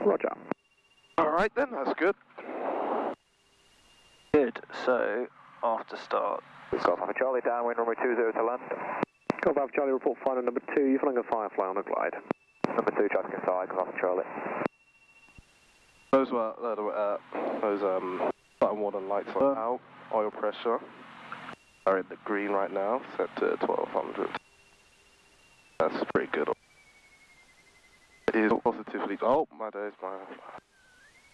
Roger. Alright then, that's good. Good, so after start. Golf Alpha Charlie, downwind runway 20 to land. Golf Alpha Charlie, report final number 2, you're flying a Firefly on a glide. Number 2, traffic inside, Golf Alpha Charlie. Those button warning lights are out. Oil pressure are in the green right now, set to 1200. That's pretty good. It is positively. Oh my days, my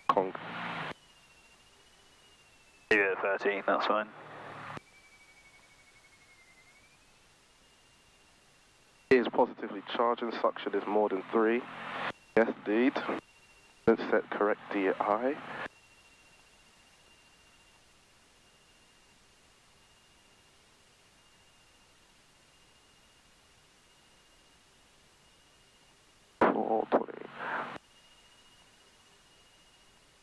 conk. Leave it at 13, that's fine. It is positively charged and suction is more than 3. Yes, indeed. Let's set correct DI.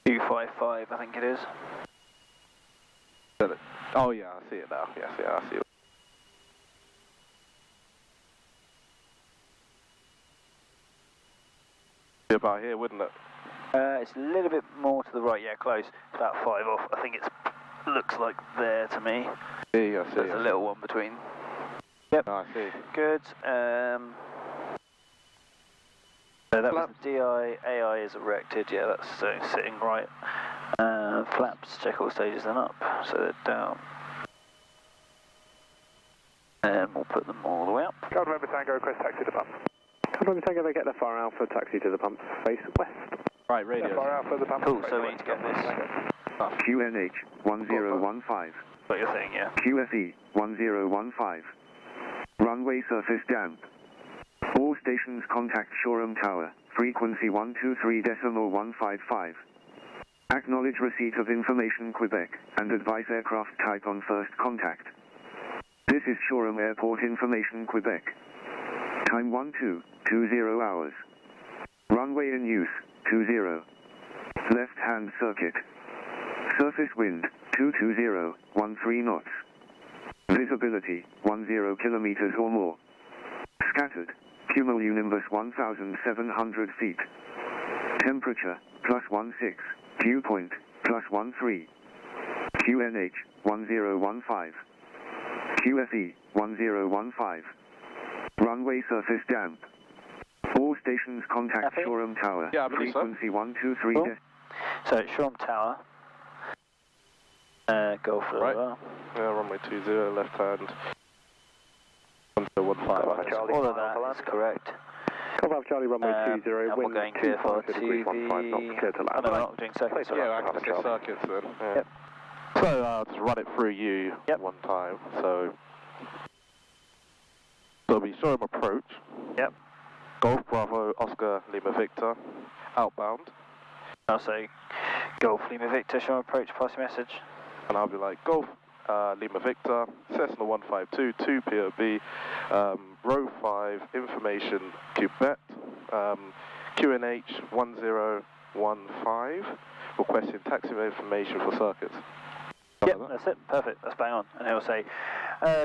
$255, I think it is. Oh yeah, I see it now. Yes, yeah, I see it. Be about here, wouldn't it? It's a little bit more to the right, yeah, close. It's about 5 off. I think it looks like there to me. Yeah, I see. There's a little one between. Yep. Oh, I see. Good. So that was the DI. AI is erected. Yeah, that's sitting right. Flaps, check all stages then up. So they're down. And we'll put them all the way up. Golf November Tango, request taxi to pump. Golf November Tango, they get the Fire Alpha taxi to the pumps, face west. Right, radio. Fire Alpha, the pump. Cool, so we need to get this. QNH 1015. What you're saying, yeah. QFE 1015. Runway surface damp. All stations contact Shoreham Tower, frequency 123.155. Acknowledge receipt of information Quebec, and advise aircraft type on first contact. This is Shoreham Airport Information Quebec. Time 1220 hours. Runway in use, 20. Left-hand circuit. Surface wind, 220, 13 knots. Visibility, 10 kilometers or more. Scattered, cumulonimbus 1,700 feet. Temperature, +16. Dew point, +13. QNH, 1015. QFE, 1015. Runway surface damp. All stations contact Happy? Shoreham Tower. Yeah, I believe so. Frequency 123. Cool. So it's Shoreham Tower. Go for Right. the Yeah, runway 20, left hand. 1015. Charlie, all of that is correct. Golf Alpha Charlie, runway 20, and we're wind going clear for 25 knots, clear to Oh, land. no, we're not doing circuits. Yeah, I can see circuits then. Yeah. Yep. So I'll just run it through you one time. So it'll be Shoreham approach. Yep. Golf Bravo Oscar Lima Victor outbound. I'll say Golf Lima Victor, Shoreham approach, pass your message. And I'll be like, Golf Lima Victor, Cessna 152, 2 POB, row 5, information, Quebec, QNH 1015, requesting taxi information for circuits. Yep, that's it, perfect, that's bang on. And he'll say,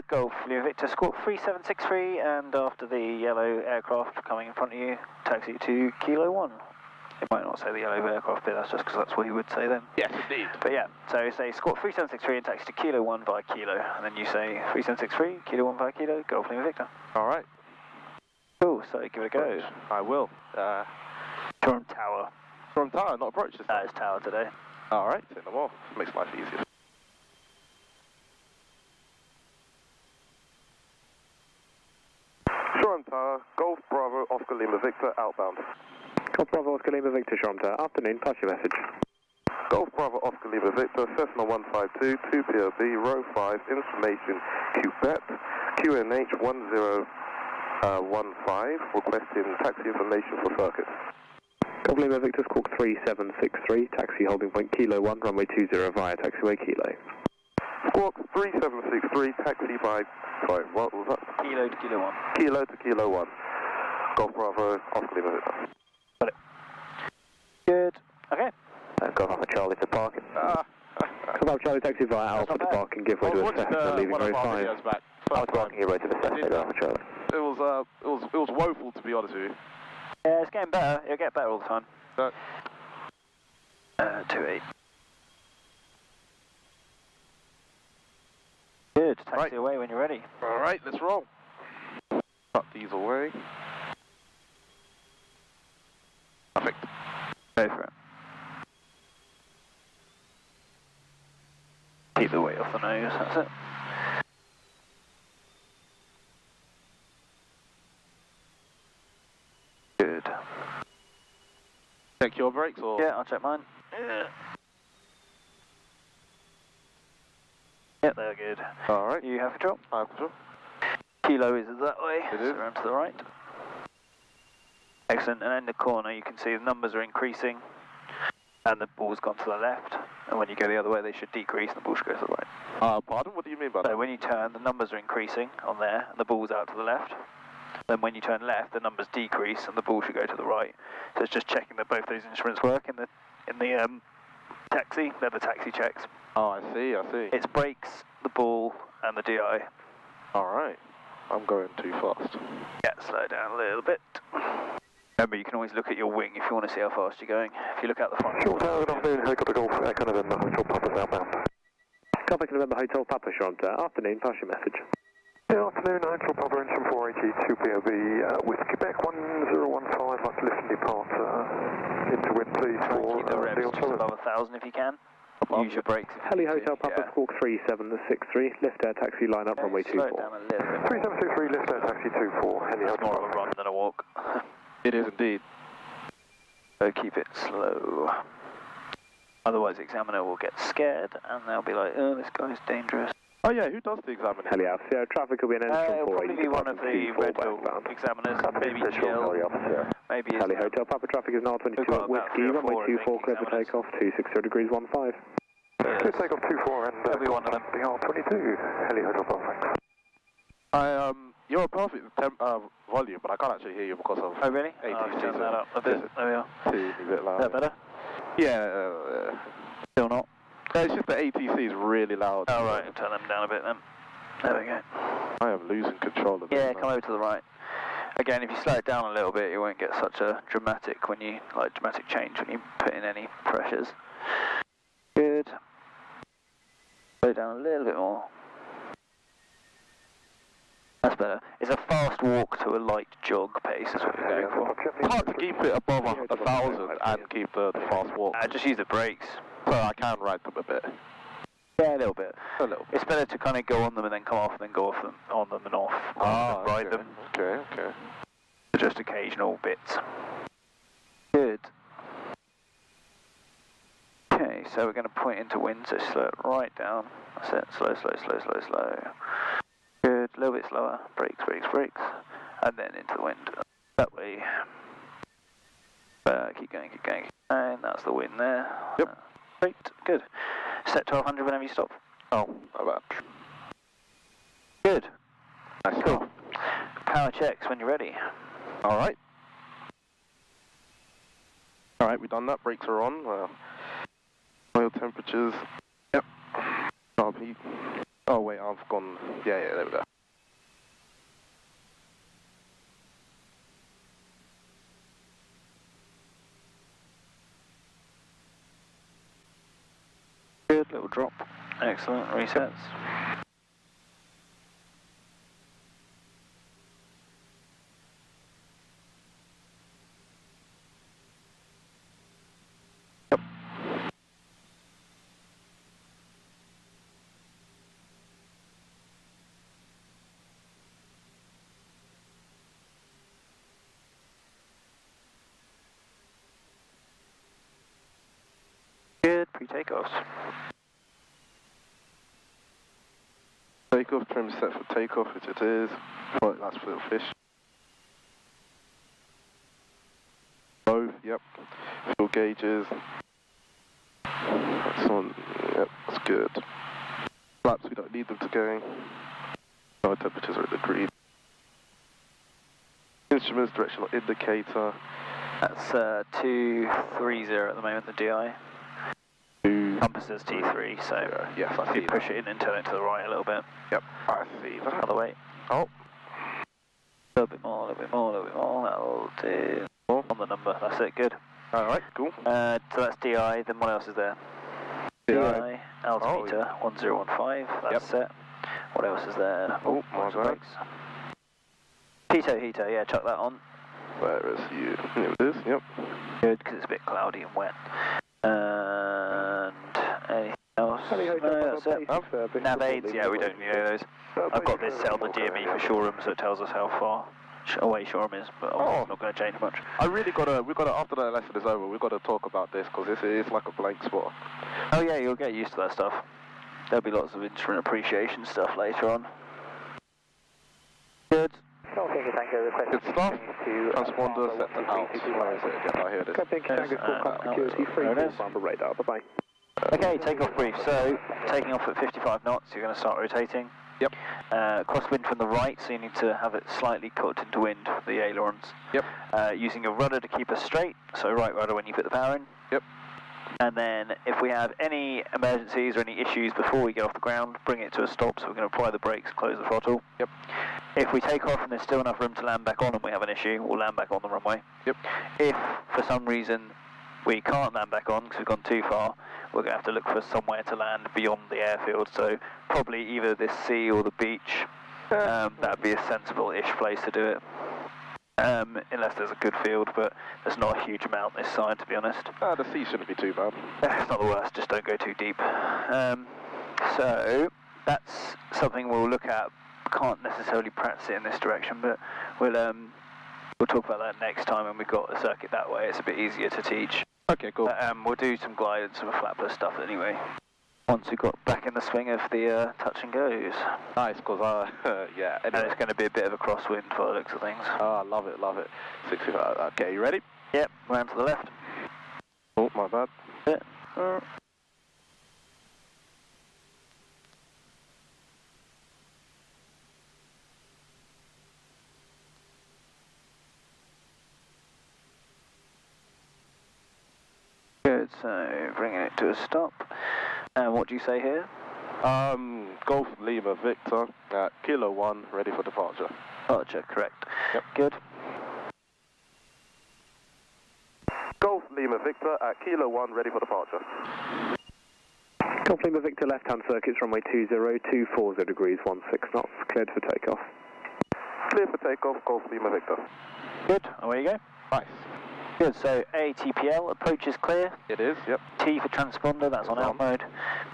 Golf Lima Victor, squawk 3763, and after the yellow aircraft coming in front of you, taxi to Kilo 1. It might not say the yellow aircraft bit, that's just because that's what he would say then. Yes, indeed. But yeah, so you say squawk 3763 and taxi to Kilo 1 via Kilo, and then you say 3763, Kilo 1 via Kilo, Golf Lima Victor. Alright. Cool, so give it a go. I will. Shoreham Tower. Shoreham Tower, not approach this That time. is Tower today. Alright, say no more. Makes life easier. Shoreham Tower, Golf Bravo Oscar Lima Victor outbound. Golf Bravo Oscar Lima Victor, Shoreham Tower. Afternoon, pass your message. Golf Bravo Oscar Lima Victor, Cessna 152, 2 POB, row 5, information, Quebec, QNH 1015, requesting taxi information for circuits. Golf Lima Victor, squawk 3763, taxi holding point Kilo 1, runway 20 via taxiway Kilo. Squawk 3763, taxi by, sorry, what was that? Kilo to Kilo 1. Kilo to Kilo 1. Golf Bravo Oscar Lima Victor. Got it. Good. Okay. Golf Alpha Charlie to parking. Golf Alpha Charlie, taxi via Alpha to parking, give way to a Cessna, leaving row 5. Back. I was parking your way to the center, Golf Alpha Charlie. It was woeful, to be honest with you. Yeah, it's getting better. It'll get better all the time. 128. Good, taxi Right. away when you're ready. Alright, let's roll. Cut these away. Perfect. Go for it. Keep the weight off the nose, that's it. Good. Check your brakes or? Yeah, I'll check mine. Yep, they're good. Alright. You have control. I have control. Kilo is that way, It so is. around to the right. Excellent, and in the corner you can see the numbers are increasing and the ball's gone to the left, and when you go the other way they should decrease and the ball should go to the right. Pardon? What do you mean by So that? when you turn, the numbers are increasing on there and the ball's out to the left. Then when you turn left, the numbers decrease and the ball should go to the right. So it's just checking that both those instruments work in the taxi. They're the taxi checks. Oh, I see. It's brakes, the ball, and the DI. Alright. I'm going too fast. Yeah, slow down a little bit. Remember, you can always look at your wing if you want to see how fast you're going. If you look out the front. Short Tower, good afternoon, helicopter Golf, Echo November, Hotel Papa's outbound. Golf Echo November, Hotel Papa, Shront. Afternoon, pass your message. Good afternoon, Hotel Papa, engine 482 POV, with Quebec 1015, must listen departure into wind, please, Try and for keep the revs just Untitled. above 1,000 if you can. Use your brakes if Heli you need Hotel to. Papa, Yeah. Squawk 3763, lift air taxi line up, runway Slow it 24. down a little bit. 3763, lift air taxi 24, Heli It's Hotel more of a Papa. run than a walk. It is indeed. So keep it slow. Otherwise the examiner will get scared and they'll be like, oh, this guy's dangerous. Oh yeah, who does the examining? Heli Alpha, Sierra, traffic will be an entrance It'll from probably 480, be one of departing the 24 Redhill westbound. examiners, maybe Visual, Jill, Heli Alpha Sierra. maybe Heli Isabel. Hotel Papa, traffic is now We've 22 got at about Whiskey, 3 or runway 4, I think, 24, clear for examiners. takeoff, 260 degrees 15. Clear takeoff 24 and There'll be one of them. BR22, Heli Hotel Papa. You're a perfect volume, but I can't actually hear you because of Oh really? ATC. I'll turn that up a bit. There we are. Teeny bit Is loud. that better? Yeah. Still not. It's just the ATC is really loud. Oh right, I'll turn them down a bit then. There we go. I am losing control of this. Yeah, come over to the right. Again, if you slow it down a little bit, you won't get such a dramatic change when you put in any pressures. Good. Slow down a little bit more. That's better. It's a fast walk to a light jog pace is what you're going for. It's hard to keep it above 1,000 and keep the fast walk. Just use the brakes. So I can ride them a bit. Yeah, a little bit. A little bit. It's better to kind of go on them and then come off and then go off them, on them and off, rather than ride them. Okay. Just occasional bits. Good. Okay, so we're going to point into wind, so slow it right down. That's it. Slow. Good. A little bit slower. Brakes. And then into the wind. That way. Keep going. And that's the wind there. Yep. Great. Good. Set 1200 whenever you stop. Oh, not bad. Good. Nice. Cool. Power checks when you're ready. Alright, we've done that. Brakes are on. Oil temperatures. Yep. Heat. Oh wait, I've gone. Yeah, there we go. Good. Little drop. Excellent. Resets. Good. Pre-takeoffs. Takeoff, trim set for takeoff, which it is. Right, that's for little fish. Both, yep. Fuel gauges. That's on, yep, that's good. Flaps, we don't need them to go. Our temperatures are at the green. Instruments, directional indicator. That's 230 at the moment, the DI. Compass is T3, so Yes, I if see you push it in and turn it to the right a little bit. Yep, I see that. Other way. Oh. A little bit more, that'll do. On the number, that's it, good. Alright, cool. So that's DI, then what else is there? DI, altimeter, 1015, that's set. What else is there? Oh, my bad. Heater, yeah, chuck that on. Where is you? Here it is, yep. Good, because it's a bit cloudy and wet. And anything else? No, that's it. Nav aids, yeah, we don't need those. I've got this set on the DME for Shoreham, so it tells us how far away Shoreham is, but I'm not going to change much. We've got to, after the lesson is over, we've got to talk about this, because it's like a blank spot. Oh yeah, you'll get used to that stuff. There'll be lots of instrument appreciation stuff later on. Good. Good stuff. Transponder set to out. Where is it again? I hear this. Radar, bye-bye. Okay, takeoff brief. So, taking off at 55 knots, you're going to start rotating. Yep. Crosswind from the right, so you need to have it slightly cut into wind, the ailerons. Yep. Using your rudder to keep us straight, so right rudder when you put the power in. Yep. And then, if we have any emergencies or any issues before we get off the ground, bring it to a stop, so we're going to apply the brakes, close the throttle. Yep. If we take off and there's still enough room to land back on and we have an issue, we'll land back on the runway. Yep. If, for some reason, we can't land back on because we've gone too far, we're going to have to look for somewhere to land beyond the airfield, so probably either the sea or the beach. That would be a sensible-ish place to do it. Unless there's a good field, but there's not a huge amount this side, to be honest. The sea shouldn't be too bad. It's not the worst, just don't go too deep. So, that's something we'll look at. Can't necessarily practice it in this direction, but we'll talk about that next time when we've got a circuit that way. It's a bit easier to teach. Okay, cool. We'll do some glide and some flapless stuff anyway. Once we've got back in the swing of the touch and goes. Nice, because, yeah. Anyway. And it's going to be a bit of a crosswind for the looks of things. Ah, love it. 65. Okay, you ready? Yep, round to the left. Oh, my bad. Yeah. Good, so bringing it to a stop. And what do you say here? Golf Lima Victor at Kilo 1, ready for departure. Departure, correct. Yep. Good. Golf Lima Victor at Kilo 1, ready for departure. Golf Lima Victor, left-hand circuits, runway 20, degrees, 16 knots, cleared for takeoff. Clear for takeoff, Golf Lima Victor. Good, away you go. Nice. Good, so ATPL, approach is clear. It is, yep. T for transponder, that's on out mode.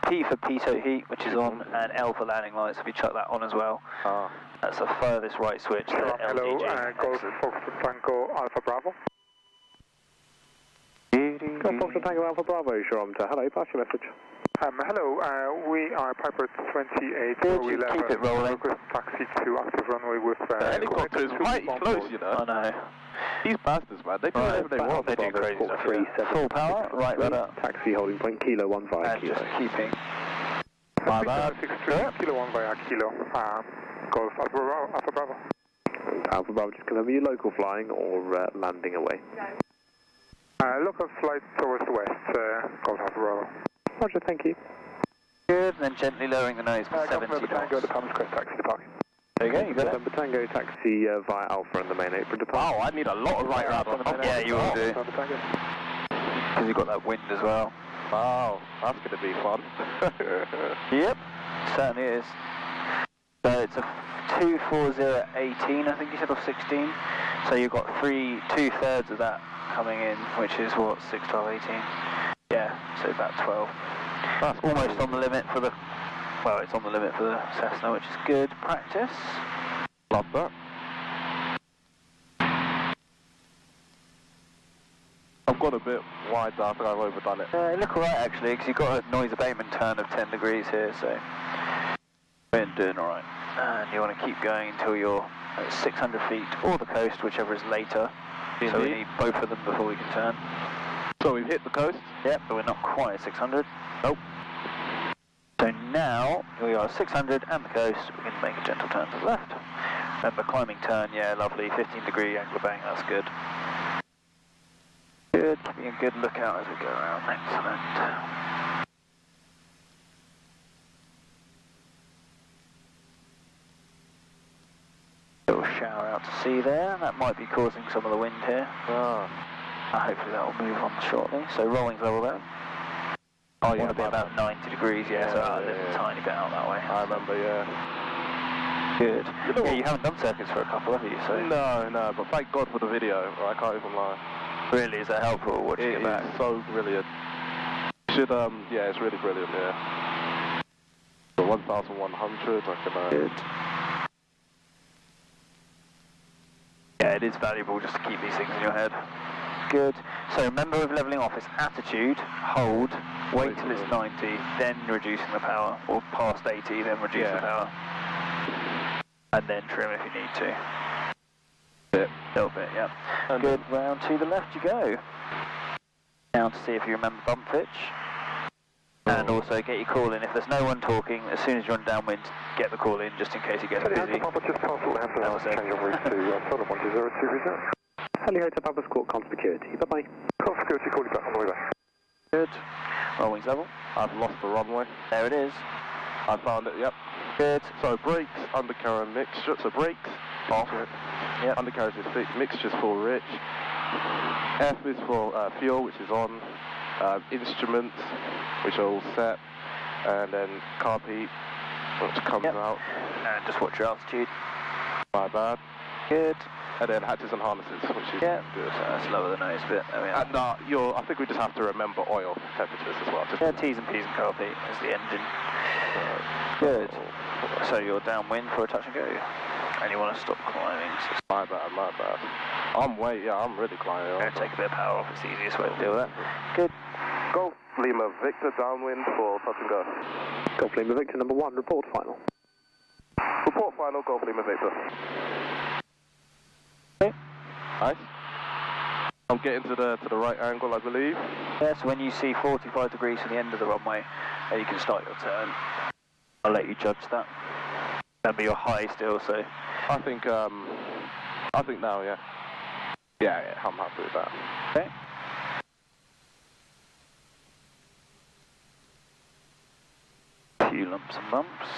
P for pitot heat, which is on, and L for landing lights, if you chuck that on as well. That's the furthest right switch. Hello, Golf Foxtrot Tango Alpha Bravo. Golf Foxtrot Tango Alpha Bravo, Sharonta. Hello, pass your message. Hello, we are Piper 28. Good, we just keep it rolling. Request taxi to active runway with... the helicopter is right close, you know. I know. These bastards, man, they do whatever they want. They do crazy stuff. Full power, right rudder. Taxi holding point, Kilo 1 via And Kilo. just keeping. My bad. 63, Kilo 1 via Kilo. Golf Alpha Bravo. Alpha Bravo, just confirm, are you local flying or landing away? Local flight towards the west, Golf Alpha Bravo. Roger, thank you. Good, and then gently lowering the nose for 70 knots. Tango, the Palms Crest taxi to parking. There you go, you got it. November Tango taxi via Alpha and the main apron departure. Wow, I need a lot of right rudder. Yeah, you will do. Because you've got that wind as well. Wow, that's going to be fun. Yep, certainly is. So it's a 24018, I think you said, or 16. So you've got 2/3 of that coming in, which is what, 6, 12, 18? Yeah, so about 12. That's almost on the limit for the, well, it's on the limit for the Cessna, which is good practice. Love that. I've got a bit wide there, I think I've overdone it. You look alright actually, because you've got a noise abatement turn of 10 degrees here, so we're doing alright. And you want to keep going until you're at 600 feet, or the coast, whichever is later. Indeed. So we need both of them before we can turn. So we've hit the coast? Yep, but we're not quite at 600. Nope. So now we are 600 and the coast, we can make a gentle turn to the left. Remember, climbing turn, yeah, lovely, 15-degree angle of bang, that's good. Good, keeping a good lookout as we go around, excellent. Little shower out to sea there, that might be causing some of the wind here. Hopefully that will move on shortly. So rolling's level there. Oh, You want to be about 90 degrees, yeah, so a little tiny bit out that way. I remember, yeah. Good. Yeah, you haven't done circuits for a couple, have you? So No, but thank God for the video. I can't even lie. really, is that helpful watching it back? It is so brilliant. Should yeah, it's really brilliant. Yeah. The 1,100, I can. Good. Yeah, it is valuable just to keep these things in your head. Good. So remember with levelling off, it's attitude, hold, wait till it's 90, then reducing the power, or past 80, then reduce the power. And then trim if you need to. Little bit, yeah. And good, round to the left you go. Now to see if you remember bump pitch. And also get your call in. If there's no one talking, as soon as you're on downwind, get the call in just in case it gets busy. Papa, just pass the left and change your route to Solid 120 reserve. Heli Hotel Papa Squawk, con security. Bye-bye. Con security, call you back on the way back. Good. Rolling's level. I've lost the runway. There it is. I found it, yep. Good. So brakes, undercarriage mixture. So brakes, off. Yep. Undercarriage is fixed, mixture's full rich. F is for fuel, which is on. Instruments, which are all set. And then carpet, which comes out. And just watch your altitude. My bad. Good. And then hatches and harnesses, which is good. So that's lower the nose bit. There we are. And I think we just have to remember oil temperatures as well. Just T's and P's and carpet is the engine. Good. So you're downwind for a touch and go. And you want to stop climbing. So my bad. I'm really climbing. going to take a bit of power off. It's the easiest way to do that. Good. Golf Lima Victor downwind for touch and go. Golf Lima Victor number 1, report final. Report final, Golf Lima Victor. Okay. Nice. I'm getting to the right angle, I believe. Yeah, so when you see 45 degrees from the end of the runway, you can start your turn. I'll let you judge that. Remember you're high still, so... I think now, yeah. Yeah, I'm happy with that. Okay. A few lumps and bumps.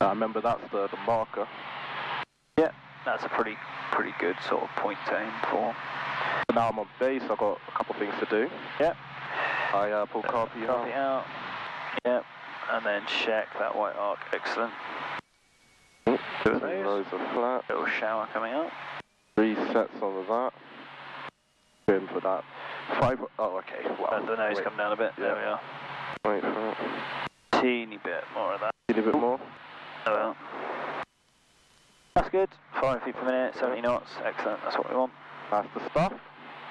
I remember that's the marker. Yeah, that's a pretty good sort of point to aim for. Now I'm on base, I've got a couple things to do. Yep. I pull carpet out. Yep. And then check that white arc. Excellent. Two of those are flat. Little shower coming out. 3 sets of that. Going for that. 5. Oh, okay. Wow. And the nose come down a bit. Yeah. There we are. Wait for it. Teeny bit more of that. Teeny bit more. Oh well. That's good. 5 feet per minute, 70 knots. Excellent. That's what we want. That's the stuff.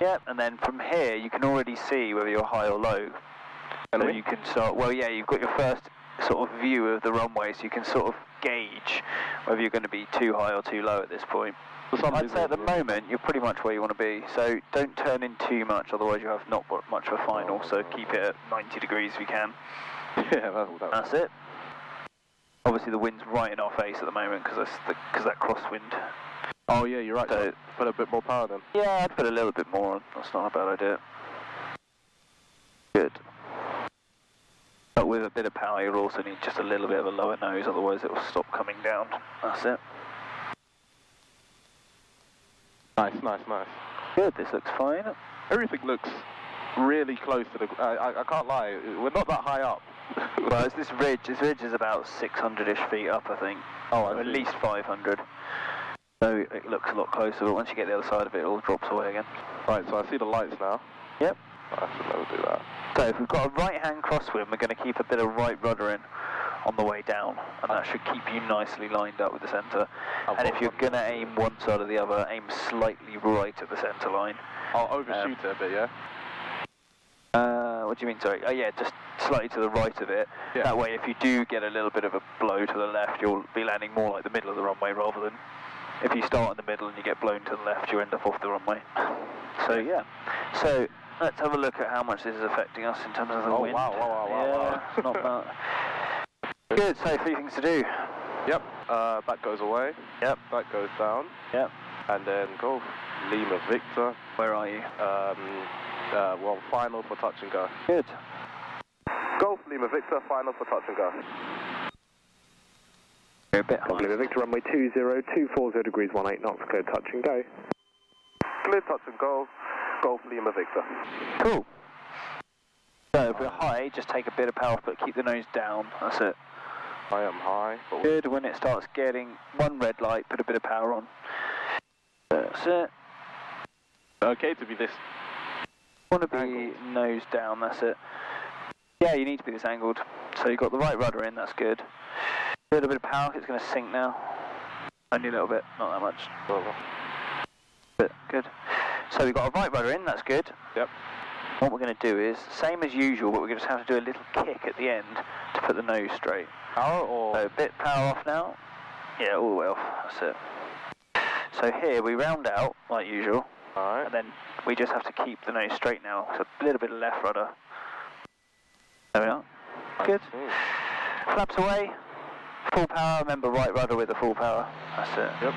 Yep. And then from here, you can already see whether you're high or low. So you can start. Well, yeah, you've got your first sort of view of the runway, so you can sort of gauge whether you're going to be too high or too low at this point. I'd say at the moment you're pretty much where you want to be, so don't turn in too much, otherwise you have not got much of a final, so keep it at 90 degrees if you can. Yeah, that's it. Obviously the wind's right in our face at the moment because that crosswind. Oh yeah, you're right, so put a bit more power then. Yeah, I'd put a little bit more on, that's not a bad idea. Good. But with a bit of power you'll also need just a little bit of a lower nose, otherwise it will stop coming down. That's it. Nice. Good, this looks fine. Everything looks really close to the... I can't lie, we're not that high up. Well, it's this ridge. This ridge is about 600-ish feet up, I think. Or at least 500. So it looks a lot closer, but once you get the other side of it, it all drops away again. Right, so I see the lights now. Yep. I should never do that. So if we've got a right-hand crosswind, we're going to keep a bit of right rudder in on the way down, and that should keep you nicely lined up with the centre. And if you're going to aim one side or the other, aim slightly right at the centre line. I'll overshoot it a bit, yeah? What do you mean, sorry? Oh yeah, just slightly to the right of it. Yeah. That way, if you do get a little bit of a blow to the left, you'll be landing more like the middle of the runway rather than if you start in the middle and you get blown to the left, you end up off the runway. So yeah. So let's have a look at how much this is affecting us in terms of the wind. Wow. It's not bad. Good, so 3 things to do. Yep, that goes away. Yep. That goes down. Yep. And then Golf Lima Victor. Where are you? Well, final for touch and go. Good. Golf Lima Victor, final for touch and go. A bit Golf Lima Victor, runway 20, 240 degrees, 18 knots, clear touch and go. Clear touch and go. Golf Lima Victor. Cool. So if we're high, just take a bit of power off, but keep the nose down. That's it. I am high. Good. When it starts getting one red light, put a bit of power on. That's it. Okay to be this. Want to be angled. nose down. That's it. Yeah, you need to be this angled. So you've got the right rudder in. That's good. A little bit of power. It's going to sink now. Only a little bit, not that much. But good. So we've got a right rudder in. That's good. Yep. What we're going to do is same as usual, but we're going to have to do a little kick at the end to put the nose straight. Power or? So a bit power off now. Yeah, all the way off. That's it. So here we round out like usual. Alright. And then we just have to keep the nose straight now. So a little bit of left rudder. There we are. Good. Flaps away. Full power. Remember, right rudder with the full power. That's it. Yep.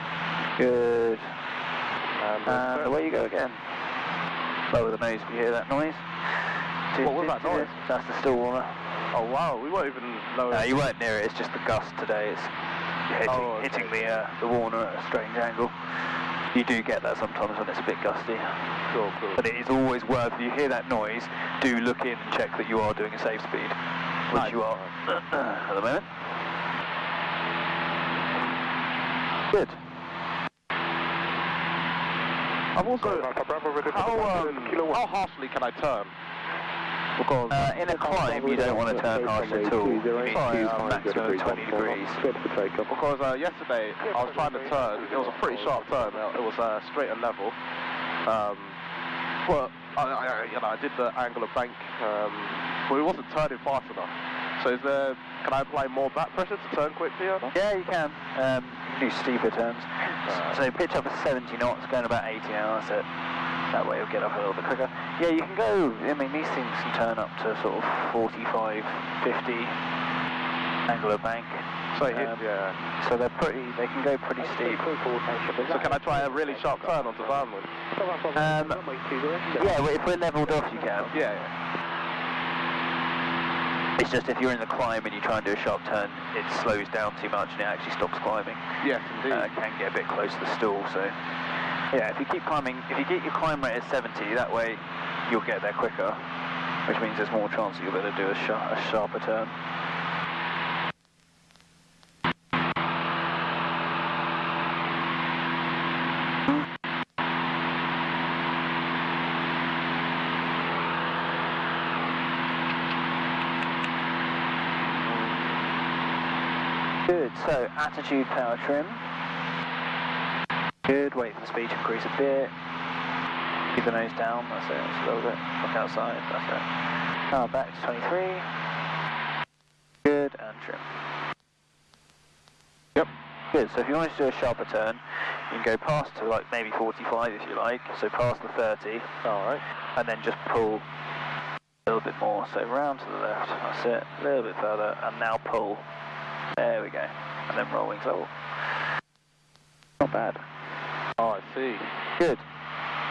Good. And away you go again. Lower the nose if you hear that noise. What was that noise? That's the still warmer. Oh wow, we weren't even low. No, you weren't near it. It's just the gust today. It's hitting the Warner at a strange angle. You do get that sometimes when it's a bit gusty. Cool. But it is always worth, if you hear that noise, do look in and check that you are doing a safe speed, which you are at the moment. Good. I'm also, how harshly can I turn? Because in a climb, you don't want to turn harsh at all. You need maximum 20 degrees. Because yesterday I was trying to turn. It was a pretty sharp turn. It was straight and level. But I did the angle of bank, but it wasn't turning fast enough. So can I apply more back pressure to turn quickly or not? Yeah, you can. Do steeper turns. So pitch up at 70 knots, going about 80 now. That's it. That way you'll get up a little bit quicker. Yeah, you can go, I mean, these things can turn up to sort of 45, 50 angle of bank. So yeah. So they can go pretty steep. So can I try a really sharp turn onto Barnwood? Yeah, if we're levelled off, you can. Yeah. It's just if you're in the climb and you try and do a sharp turn, it slows down too much and it actually stops climbing. Yes, indeed. It can get a bit close to the stall, so... Yeah, if you keep climbing, if you get your climb rate at 70, that way you'll get there quicker, which means there's more chance that you'll be able to do a sharper turn. Good, so attitude power trim. Good, wait for the speed to increase a bit. Keep the nose down, that's it, just a little bit. Look outside, that's it. Now back to 23. Good, and trim. Yep. Good, so if you want to do a sharper turn, you can go past to like maybe 45 if you like, so past the 30. Alright. And then just pull a little bit more, so round to the left, that's it. A little bit further, and now pull. There we go. And then roll wings level. Not bad. Oh, I see. Good.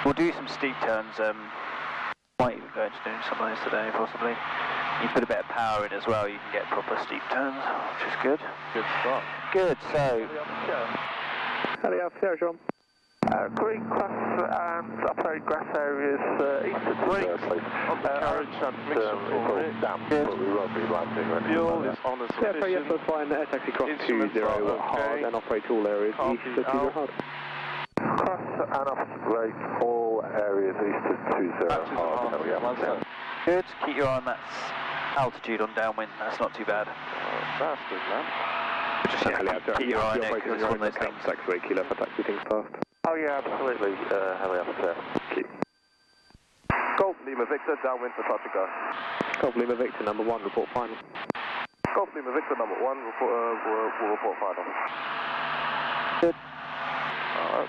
We'll do some steep turns. Might even go into doing some of those today, possibly. You put a bit of power in as well, you can get proper steep turns, which is good. Good stuff. Good, so... Heli Alpha Sierra, John. Green class and upload grass areas east of Brakes on the carriage transmission for it. Fuel is on the Yeah, yes, that's fine. Air taxi cross 20 hard and operate all areas east of 20 hard. Cross and operate all areas east of 20 hard. Good, keep your eye on that altitude on downwind, that's not too bad. That's good, man. Just keep your eye on it, because it's one of those things. Taxiway Kilo for taxi things past. Oh yeah, absolutely. Heli Alpha. Golf Lima Victor, downwind for touch and go. Golf Lima Victor, number 1, report final. Golf Lima Victor, number 1, we'll report final. Good. Alright.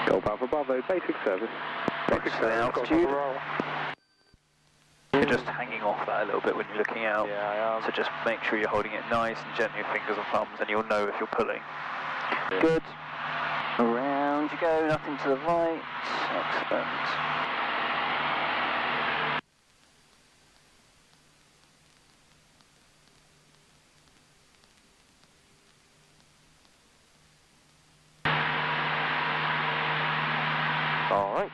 Golf Alpha Bravo, basic service. Basic altitude. Good. just hanging off that a little bit when you're looking out. Yeah, I am. So just make sure you're holding it nice and gently with fingers and thumbs, and you'll know if you're pulling. Yeah. Good. Around you go, nothing to the right. Excellent. All right.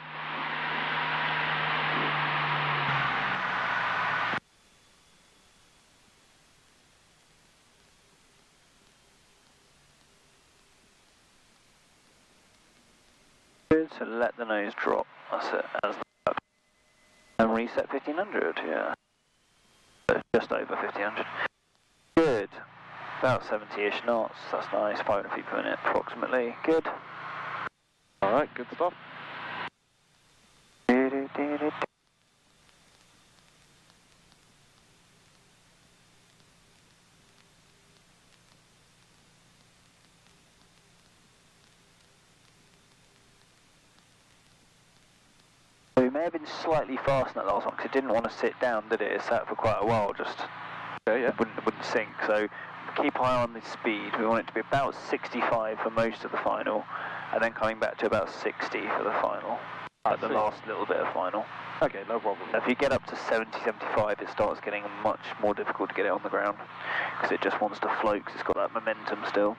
Good, so let the nose drop. That's it. As that. And reset 1500, yeah. Just over 1500. Good. About 70-ish knots. That's nice. 500 feet per minute, approximately. Good. All right, good stuff. We may have been slightly fast in that last one because it didn't want to sit down, did it? It sat for quite a while, just Yeah. it wouldn't sink. So keep eye on the speed. We want it to be about 65 for most of the final, and then coming back to about 60 for the final. At the last little bit of final. Okay, no problem. If you get up to 70, 75, it starts getting much more difficult to get it on the ground because it just wants to float because it's got that momentum still.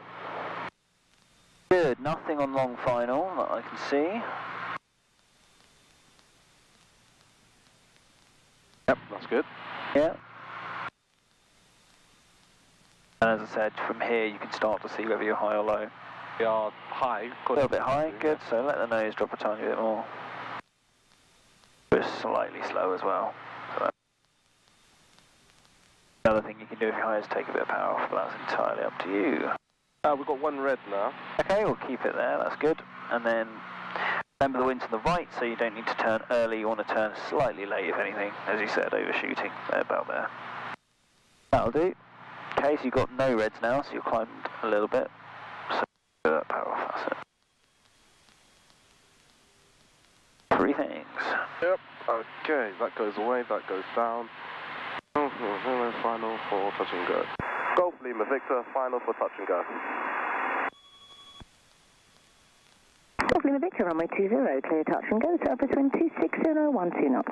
Good, nothing on long final that I can see. Yep, that's good. Yeah. And as I said, from here you can start to see whether you're high or low. We are high. A little bit high, good, so let the nose drop a tiny bit more. We're slightly slow as well. So another thing you can do if you're high is take a bit of power off, but that's entirely up to you. We've got one red now. Okay, we'll keep it there, that's good. And then remember the wind to the right, so you don't need to turn early, you want to turn slightly late if anything, as you said, overshooting, about there. That'll do. Okay, so you've got no reds now, so you've climbed a little bit. So get that power off, that's it. 3 things. Yep. Okay, that goes away, that goes down. Final for touch and go. Golf Lima Victor, final for touch and go. Golf Lima Victor, runway 20, clear touch and go, surface wind 26012 knots.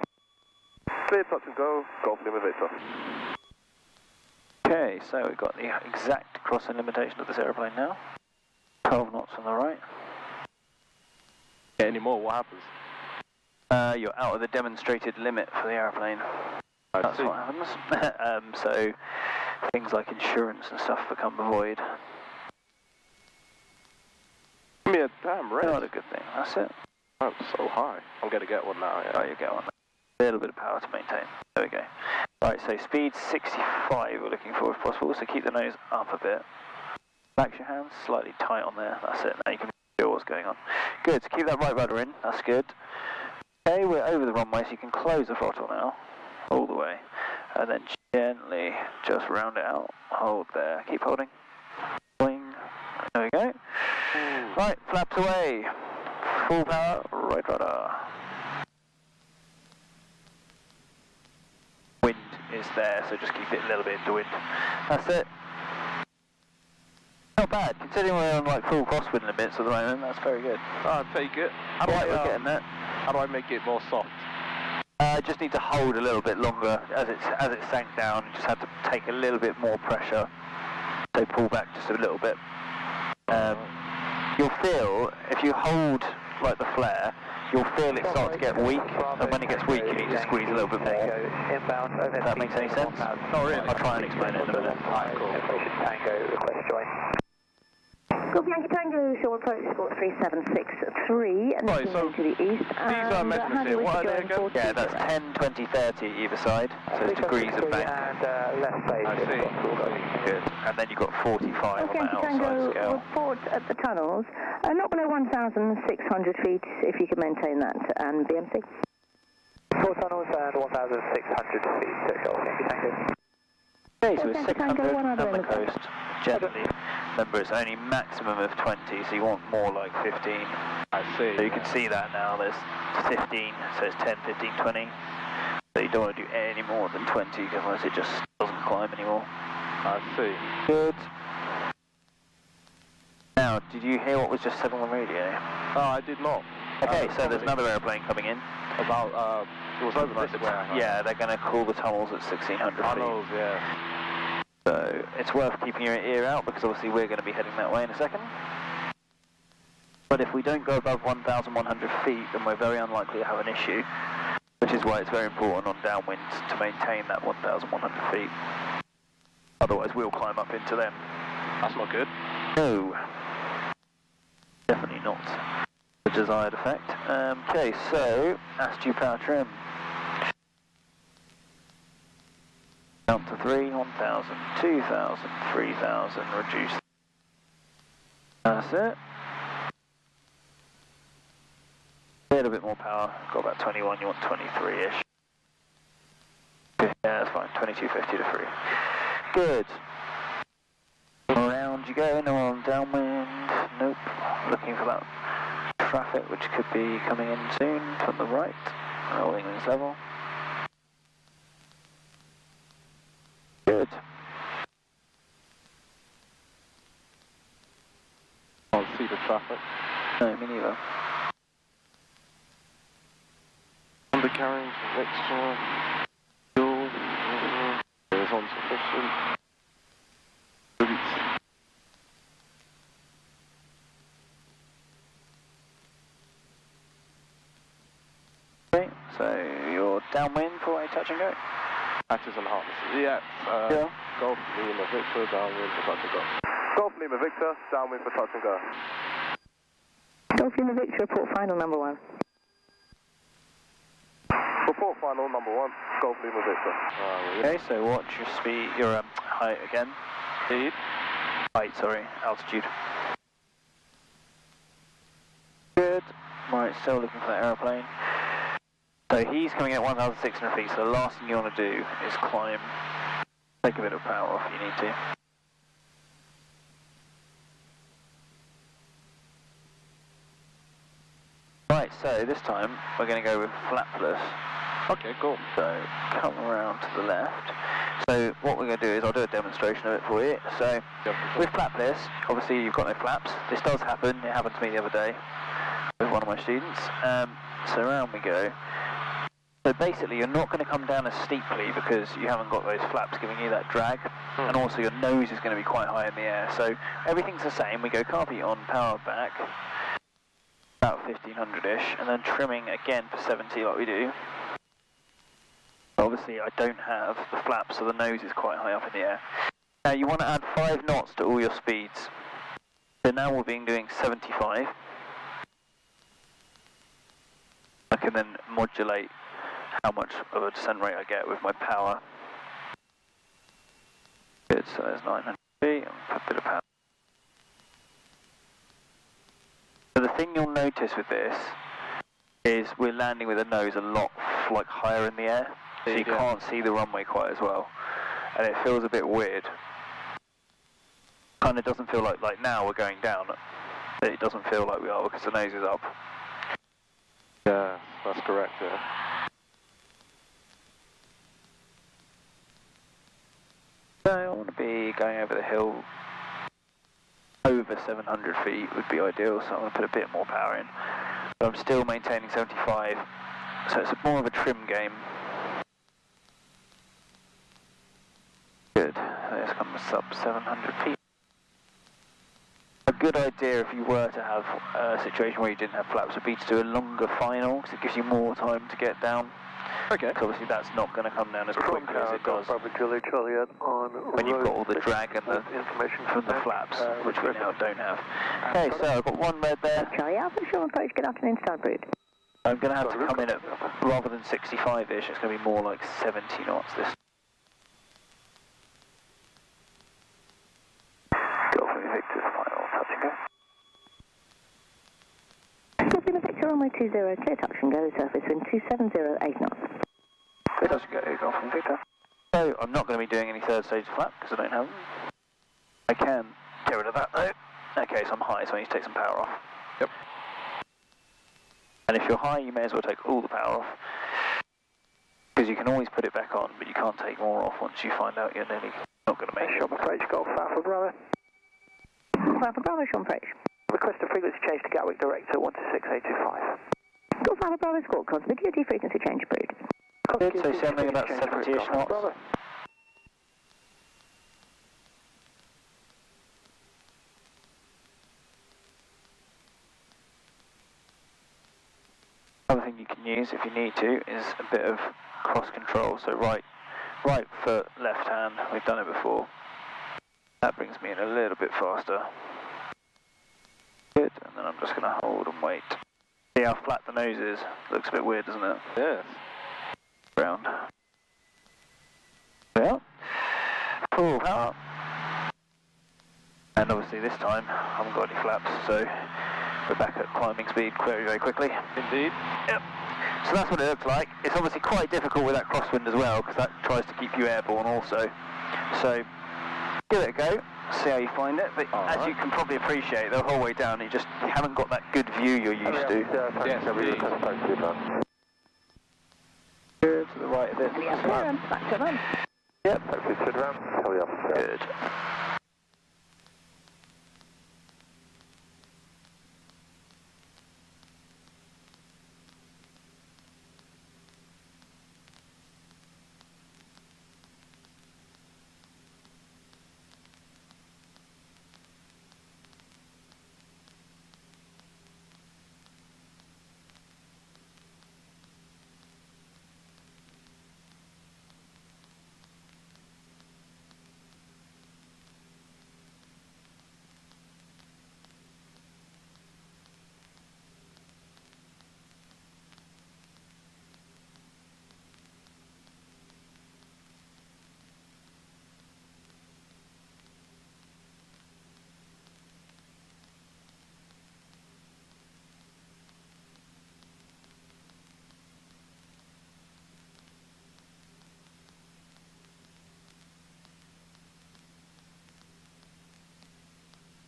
Clear touch and go, Golf Lima Victor. Okay, so we've got the exact crossing limitation of this aeroplane now. 12 knots on the right. Any more, what happens? You're out of the demonstrated limit for the aeroplane. That's what happens. So things like insurance and stuff become void. Give me a damn red. Not a good thing, that's it. I'm so high. I'm going to get one now, yeah. Oh, you get one. A little bit of power to maintain. There we go. Right, so speed 65 we're looking for if possible, so keep the nose up a bit. Relax your hands, slightly tight on there, that's it. Now you can feel what's going on. Good, so keep that right rudder in, that's good. Okay, we're over the runway, so you can close the throttle now, all the way. And then gently just round it out. Hold there, keep holding. Wing, there we go. Right, flaps away. Full power, right rudder. Wind is there, so just keep it a little bit into wind. That's it. Not bad, considering we're on like full crosswind limits at the moment, that's very good. I'll take it. Right, we're getting there. How do I make it more soft? Just need to hold a little bit longer as it sank down. You just had to take a little bit more pressure. So pull back just a little bit. You'll feel, if you hold like the flare, you'll feel it start to get weak. And when it gets weak, you need to squeeze a little bit more. Does that make any sense? Not really. I'll try and explain it in a minute. Tango, request join. Golf Yankee Tango, shore approach, score 3763, and Right, so to the east. these are measurements here. What are they again? Yeah, that's 10, 20, 30 either side. So it's degrees of bank. And left base. I see. Good. And then you've got 45 on Golf the Yankee outside Tango, scale. report at the tunnels, not below 1,600 feet, if you could maintain that, and BMC. 4 tunnels and 1,600 feet, Golf Yankee Tango. Okay, so it's Golf Yankee Tango, 600 one on other the in the coast. Gently. Remember, it's only maximum of 20, so you want more like 15. I see. So you can see that now, there's 15, so it's 10, 15, 20. So you don't want to do any more than 20, because otherwise it just doesn't climb anymore. I see. Good. Now, did you hear what was just said on the radio? Oh, I did not. Okay, so there's another aeroplane coming in. About, it was over this way. Yeah, they're going to call the tunnels at 1,600 feet. Tunnels, yeah. So it's worth keeping your ear out, because obviously we're going to be heading that way in a second. But if we don't go above 1,100 feet, then we're very unlikely to have an issue, which is why it's very important on downwinds to maintain that 1,100 feet. Otherwise we'll climb up into them. That's not good. No. Definitely not the desired effect. Okay, so Astute power trim. Count to 3, 1,000, 2,000, 3,000, reduce. That's it. A little bit more power, got about 21, you want 23-ish. Yeah, that's fine, 2250 to 3. Good. Around you go, no on downwind, nope. Looking for that traffic which could be coming in soon from the right, rolling this level. Good. Can't see the traffic. No, me neither. Undercarriage, extra, fuel, is insufficient. Okay, so you're downwind for a touch and go. Actors and harnesses. Yeah. Yeah. Golf Lima Victor, downwind for touch and go. Golf Lima Victor, downwind for touch and go. Golf Lima Victor, report final number 1. Report final number 1, Golf Lima Victor. Okay, so what's your speed, your height again? Speed. Height, sorry, altitude. Good. Right, still looking for that aeroplane. So he's coming at 1,600 feet, so the last thing you want to do is climb. Take a bit of power off if you need to. Right, so this time we're going to go with flapless. Okay, cool. So come around to the left. So what we're going to do is I'll do a demonstration of it for you. So with flapless, obviously you've got no flaps. This does happen. It happened to me the other day with one of my students. So around we go. So basically you're not going to come down as steeply because you haven't got those flaps giving you that drag. And also your nose is going to be quite high in the air. So everything's the same. We go carpet on, power back. About 1,500-ish. And then trimming again for 70 like we do. Obviously I don't have the flaps, so the nose is quite high up in the air. Now you want to add 5 knots to all your speeds. So now we're doing 75. I can then modulate how much of a descent rate I get with my power. Good, so there's 900 feet, and put a bit of power. So the thing you'll notice with this is we're landing with the nose a lot like higher in the air. So you can't see the runway quite as well, and it feels a bit weird. Kind of doesn't feel like now we're going down, but it doesn't feel like we are because the nose is up. Yeah, that's correct, yeah. So I want to be going over the hill. Over 700 feet would be ideal, so I'm going to put a bit more power in. But I'm still maintaining 75, so it's more of a trim game. Good, let's come sub 700 feet. A good idea if you were to have a situation where you didn't have flaps would be to do a longer final, because it gives you more time to get down. Okay. Because obviously that's not going to come down as quickly as it does Juliet on when you've got all the drag and the information from the flaps, which we now don't have. Okay, so I've got one red there. Charlie Alpha, short approach, good afternoon, starboard. I'm going to have to come in at, rather than 65-ish, it's going to be more like 70 knots this. Golf Lima Victor's final touch and go. Golf Lima Victor, runway 20, clear touch and go, surface wind 2708 knots. Clear touch and go, Golf Lima Victor. So I'm not going to be doing any third stage flap, because I don't have them. I can get rid of that though. Okay, so I'm high, so I need to take some power off. Yep. And if you're high, you may as well take all the power off. Because you can always put it back on, but you can't take more off once you find out you're nearly not going to make it. Sean approach, Golf Alpha Bravo. Alpha Bravo, Sean approach. Request a frequency change to Gatwick Direct to 126.825. Golf Alpha Bravo Squawk, continuity frequency change approved. Good, so something about 70-ish knots. Bravo. Other thing you can use if you need to is a bit of cross control. So right foot, left hand. We've done it before. That brings me in a little bit faster. Good, and then I'm just going to hold and wait. See how flat the nose is? Looks a bit weird, doesn't it? Yes. Round. Yeah. Full power. And obviously this time I haven't got any flaps, so we're back at climbing speed very, very quickly. Indeed. Yep. So that's what it looks like. It's obviously quite difficult with that crosswind as well, because that tries to keep you airborne also. So give it a go, see how you find it. But as you can probably appreciate, the whole way down, you haven't got that good view you're used to. Yes, indeed. Good, to the right a bit. Back to run. Yep. Good.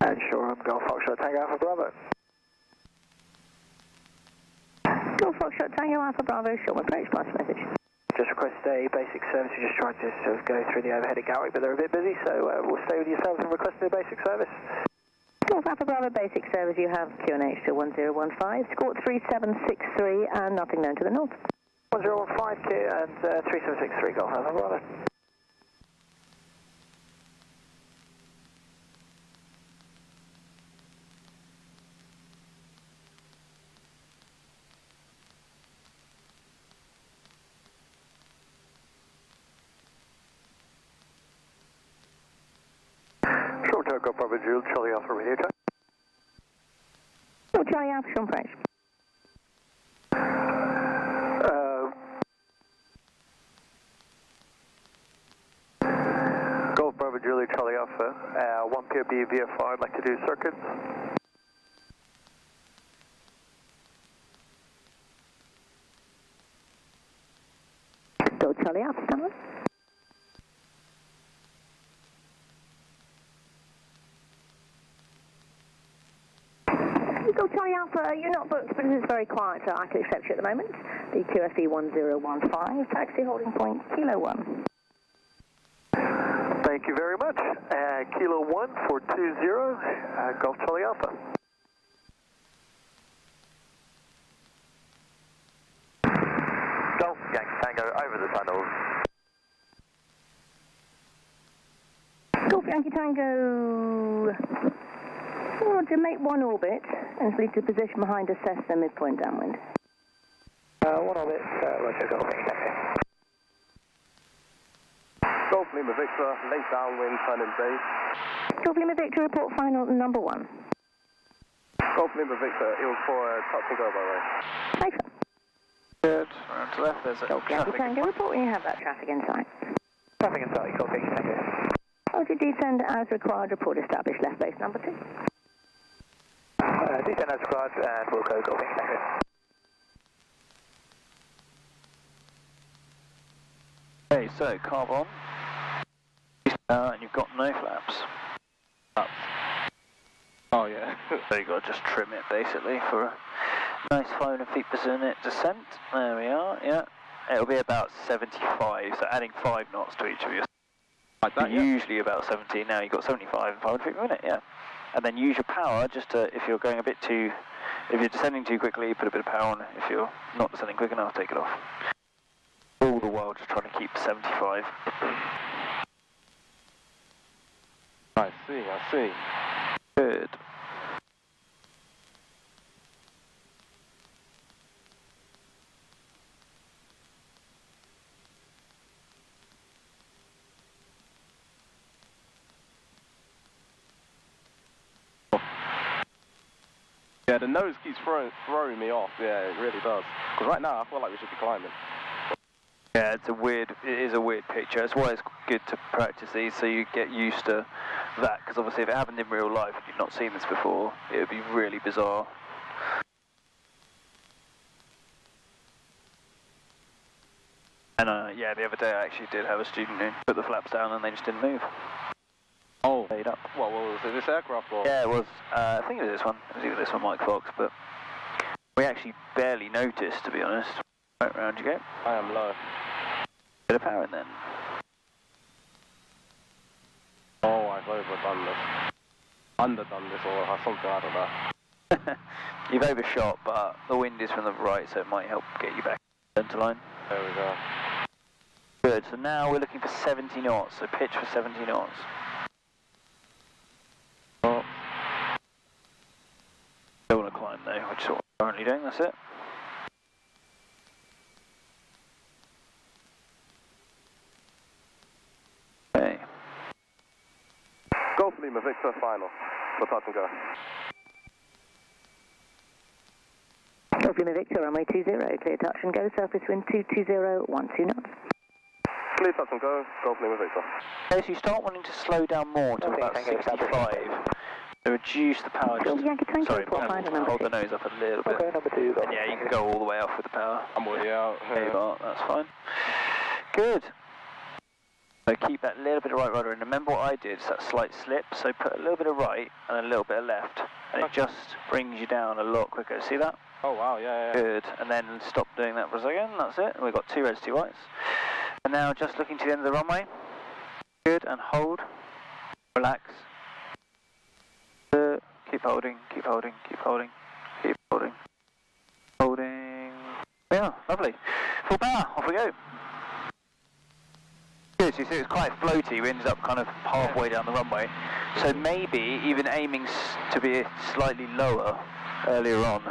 And sure, I'm Golf Foxtrot Tango Alpha Bravo. Golf Foxtrot Tango Alpha Bravo, Sean approach, pass message. Just request a basic service. We just tried to sort of go through the overhead at Gatwick, but they're a bit busy, so we'll stay with yourselves and request a basic service. Golf Alpha Bravo basic service, you have QNH to 1015, score 3763 and nothing known to the north. 1015 Q and 3763 Golf Alpha Bravo. Short Echo Bravo Jules, Charlie Alpha Radio time. Oh, Charlie Alpha, Sean approach. Golf Bravo Julie, Charlie Alpha, 1 POB VFR, I'd like to do circuits. Go Charlie Alpha, stand on. Go Charlie Alpha, you're not booked, but it's very quiet, so I can accept you at the moment. The QFE 1015, taxi holding point, Kilo 1. Thank you very much. Kilo 1 for 20, Golf Charlie Alpha. Golf Yankee Tango over the tunnels. Golf Yankee Tango. Roger, make one orbit and lead to position behind a Cessna midpoint downwind. One orbit, Roger, Golf Yankee Tango. Golf Lima Victor, late downwind, turning base. Golf Lima Victor, report final number 1. Golf Lima Victor, it was for touch and go by the way. Safer. Good, round to left, there's a Golf Yankee traffic. Tango, report when you have that traffic in sight. Traffic in sight, Golf Yankee Tango. Roger, descend as required, report established left base number 2. Descend as required and we'll go Golf Yankee Tango. Okay, so carb on. And you've got no flaps. Up. Oh yeah. So you've got to just trim it basically for a nice 500 feet per minute descent. There we are, yeah. it'll be about 75, so adding 5 knots to each of you. Like that, yeah? Usually about 17, now you've got 75 and 500 feet per minute, yeah. And then use your power just to, if you're going a bit too, if you're descending too quickly, put a bit of power on. If you're not descending quick enough, take it off. All the while just trying to keep 75. I see. Good. Yeah, the nose keeps throwing me off. Yeah, it really does. Because right now I feel like we should be climbing. Yeah, it is a weird picture. That's why it's good to practice these so you get used to that. Because obviously if it happened in real life and you've not seen this before, it would be really bizarre. And yeah, the other day I actually did have a student who put the flaps down and they just didn't move. Oh. Stayed up. What was it, this aircraft or? Yeah, it was. I think it was this one. It was either this one, Mike Fox, but we actually barely noticed, to be honest. Right round you go. I am low. Bit of power in then. Oh, I've overdone this. Underdone this or something, I don't know. You've overshot, but the wind is from the right, so it might help get you back center line. There we go. Good, so now we're looking for 70 knots, so pitch for 70 knots. Oh. Don't want to climb though, which is what we're currently doing, that's it. Okay. Golf Lima Victor final. For touch and go. Golf Lima Victor, runway 20, clear touch and go, surface wind 220, 12 knots. Clear touch and go, Golf Lima Victor. Okay, so you start wanting to slow down more to about 65, to reduce the power. Golf Yankee Tango, Sorry, hold the nose up a little bit. Okay, number 2. And yeah, you can go all the way off with the power. I'm already out. Okay, Bart, that's fine. Good. So keep that little bit of right rudder in. Remember what I did, it's that slight slip, so put a little bit of right and a little bit of left, and it just brings you down a lot quicker. See that? Oh wow, yeah. Good. And then stop doing that for a second, that's it. We've got 2 reds, 2 whites. And now just looking to the end of the runway. Good, and hold. Relax. Keep holding, keep holding, keep holding, keep holding. Holding. Yeah, lovely. Full power, off we go. Good, so you see it's quite floaty, we ended up kind of halfway down the runway. So maybe even aiming to be slightly lower earlier on.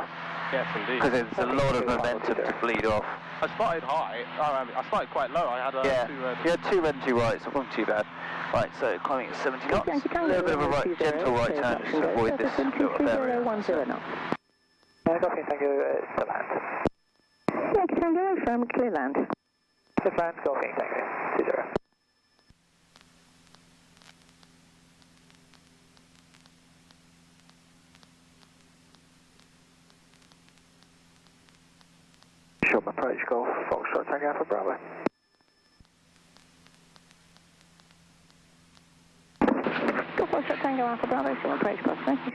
Yes, indeed. Because there's a lot of momentum to bleed off. I started high. I started quite low. I had 2 reds. You had 2 red and 2 whites, so it wasn't too bad. Right, so climbing at 70 knots. A little bit of a right, gentle right turn just to avoid this little area. Golfing Tango, to land. Yankee Tango, firm, clear land. To land, Golfing Tango, 20. Short approach, Golf, Foxtrot Tango Alpha Bravo. Golf Foxtrot Tango Alpha Bravo, short approach, cross, thank you.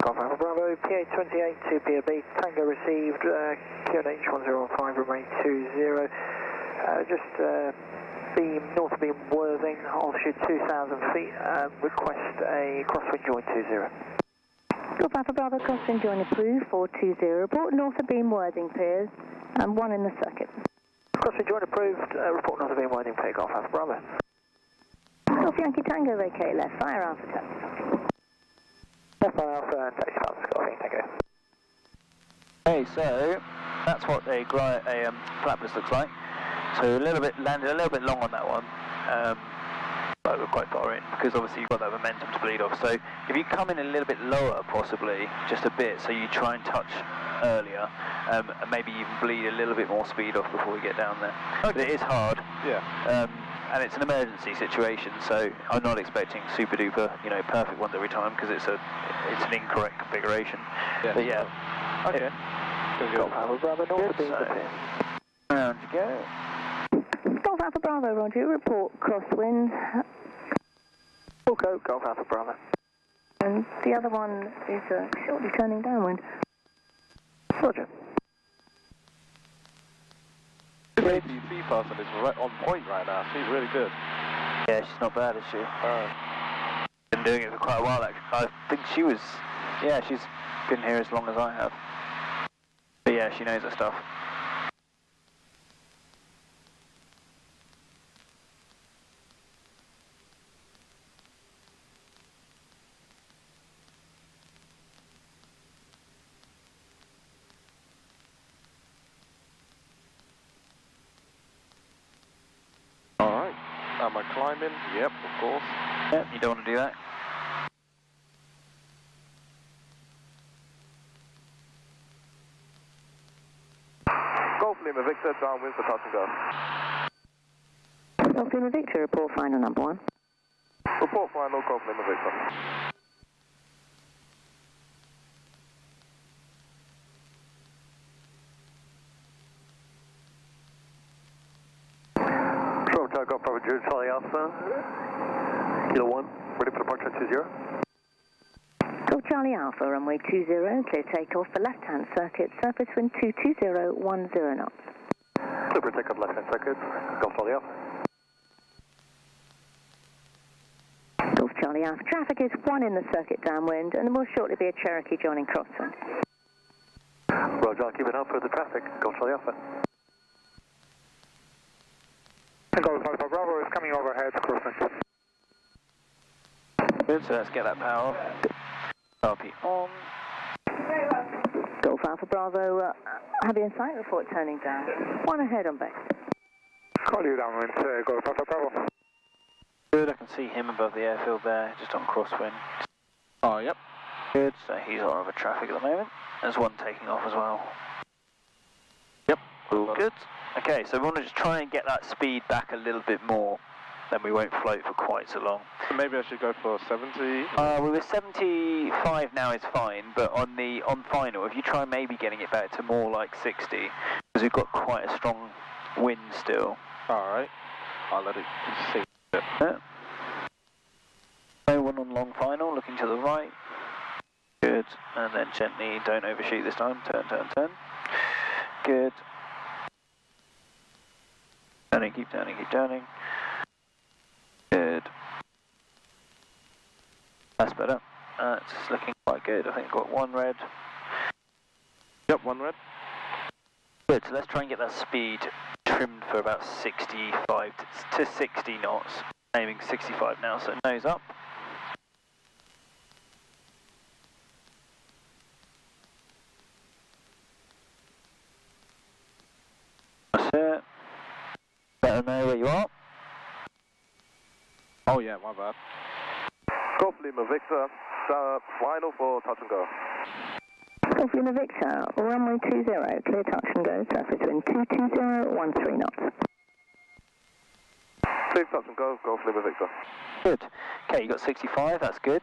Golf Alpha Bravo, PA28 to POB, Tango received, QNH 105, runway 20. Just beam, north beam Worthing, altitude 2,000 feet, request a crosswind join 20. Golf Alpha Bravo, crosswind join approved, 420, report north of beam Worthing piers, and 1 in the circuit. Crosswind join approved, report north of beam Worthing pier, Golf Alpha Bravo. Golf Yankee Tango, vacate left, fire Alpha taxi. Left fire Alpha and taxi bounce, Golfing Tango. Okay, so that's what a flapless looks like. So landed a little bit long on that one, but we're quite far in because obviously you've got that momentum to bleed off. So if you come in a little bit lower, possibly just a bit, so you try and touch earlier, and maybe even bleed a little bit more speed off before we get down there. Okay. But it is hard. Yeah. And it's an emergency situation, so I'm not expecting super duper, perfect ones every time because it's an incorrect configuration. Yeah. But yeah. Okay. Golf Alpha Bravo, north of beam Round you go. Golf Alpha Bravo, roger, report crosswind. Wilco, Golf Alpha Bravo. And the other one is shortly turning downwind. Roger. ATC person is right on point right now. She's really good. Yeah, she's not bad, is she? Been doing it for quite a while, actually. I think she was... Yeah, she's been here as long as I have. But yeah, she knows her stuff. Alright. Am I climbing? Yep, of course. Yep, you don't want to do that. Golf Lima Victor, downwind for touch and go. Golf Lima Victor, report final number 1. Report final, Golf Lima Victor. Hotel Golf Bravo Jude, Charlie Alpha, Kilo 1, ready for departure 20. Golf Charlie Alpha, runway 20, clear takeoff for left-hand circuit, surface wind 22010 knots. Clear for takeoff left-hand circuit, Golf Charlie Alpha. Golf Charlie Alpha, traffic is 1 in the circuit downwind, and there will shortly be a Cherokee joining crosswind. Roger, I'll keep an eye for the traffic, Golf Charlie Alpha. Golf Alpha Bravo is coming overhead, crosswind. Good, so let's get that power off. RP on. Golf Alpha Bravo, have you in sight? Report turning down. 1 ahead on base. Call you downwind, Golf Alpha Bravo. Good, I can see him above the airfield there, just on crosswind. Oh, yep. Good, so he's out of traffic at the moment. There's one taking off as well. Yep. All good. Okay, so we want to just try and get that speed back a little bit more, then we won't float for quite so long. Maybe I should go for 70? Well, with 75 now is fine, but on final, if you try maybe getting it back to more like 60, because we've got quite a strong wind still. Alright. I'll let it sink. Yeah. No one on long final, looking to the right. Good, and then gently, don't overshoot this time. Turn, turn, turn. Good. Turning, keep turning, keep turning. Good. That's better. It's looking quite good. I think I've got 1 red. Yep, 1 red. Good, so let's try and get that speed trimmed for about 65 to 60 knots. Aiming 65 now, so nose up. That's it. Let them know where you are. Oh yeah, my bad. Golf Lima Victor, final for touch and go. Golf Lima Victor, runway 20, clear touch and go, surface wind 22013 knots. Safe touch and go, Golf Lima Victor. Good. Okay, you got 65, that's good.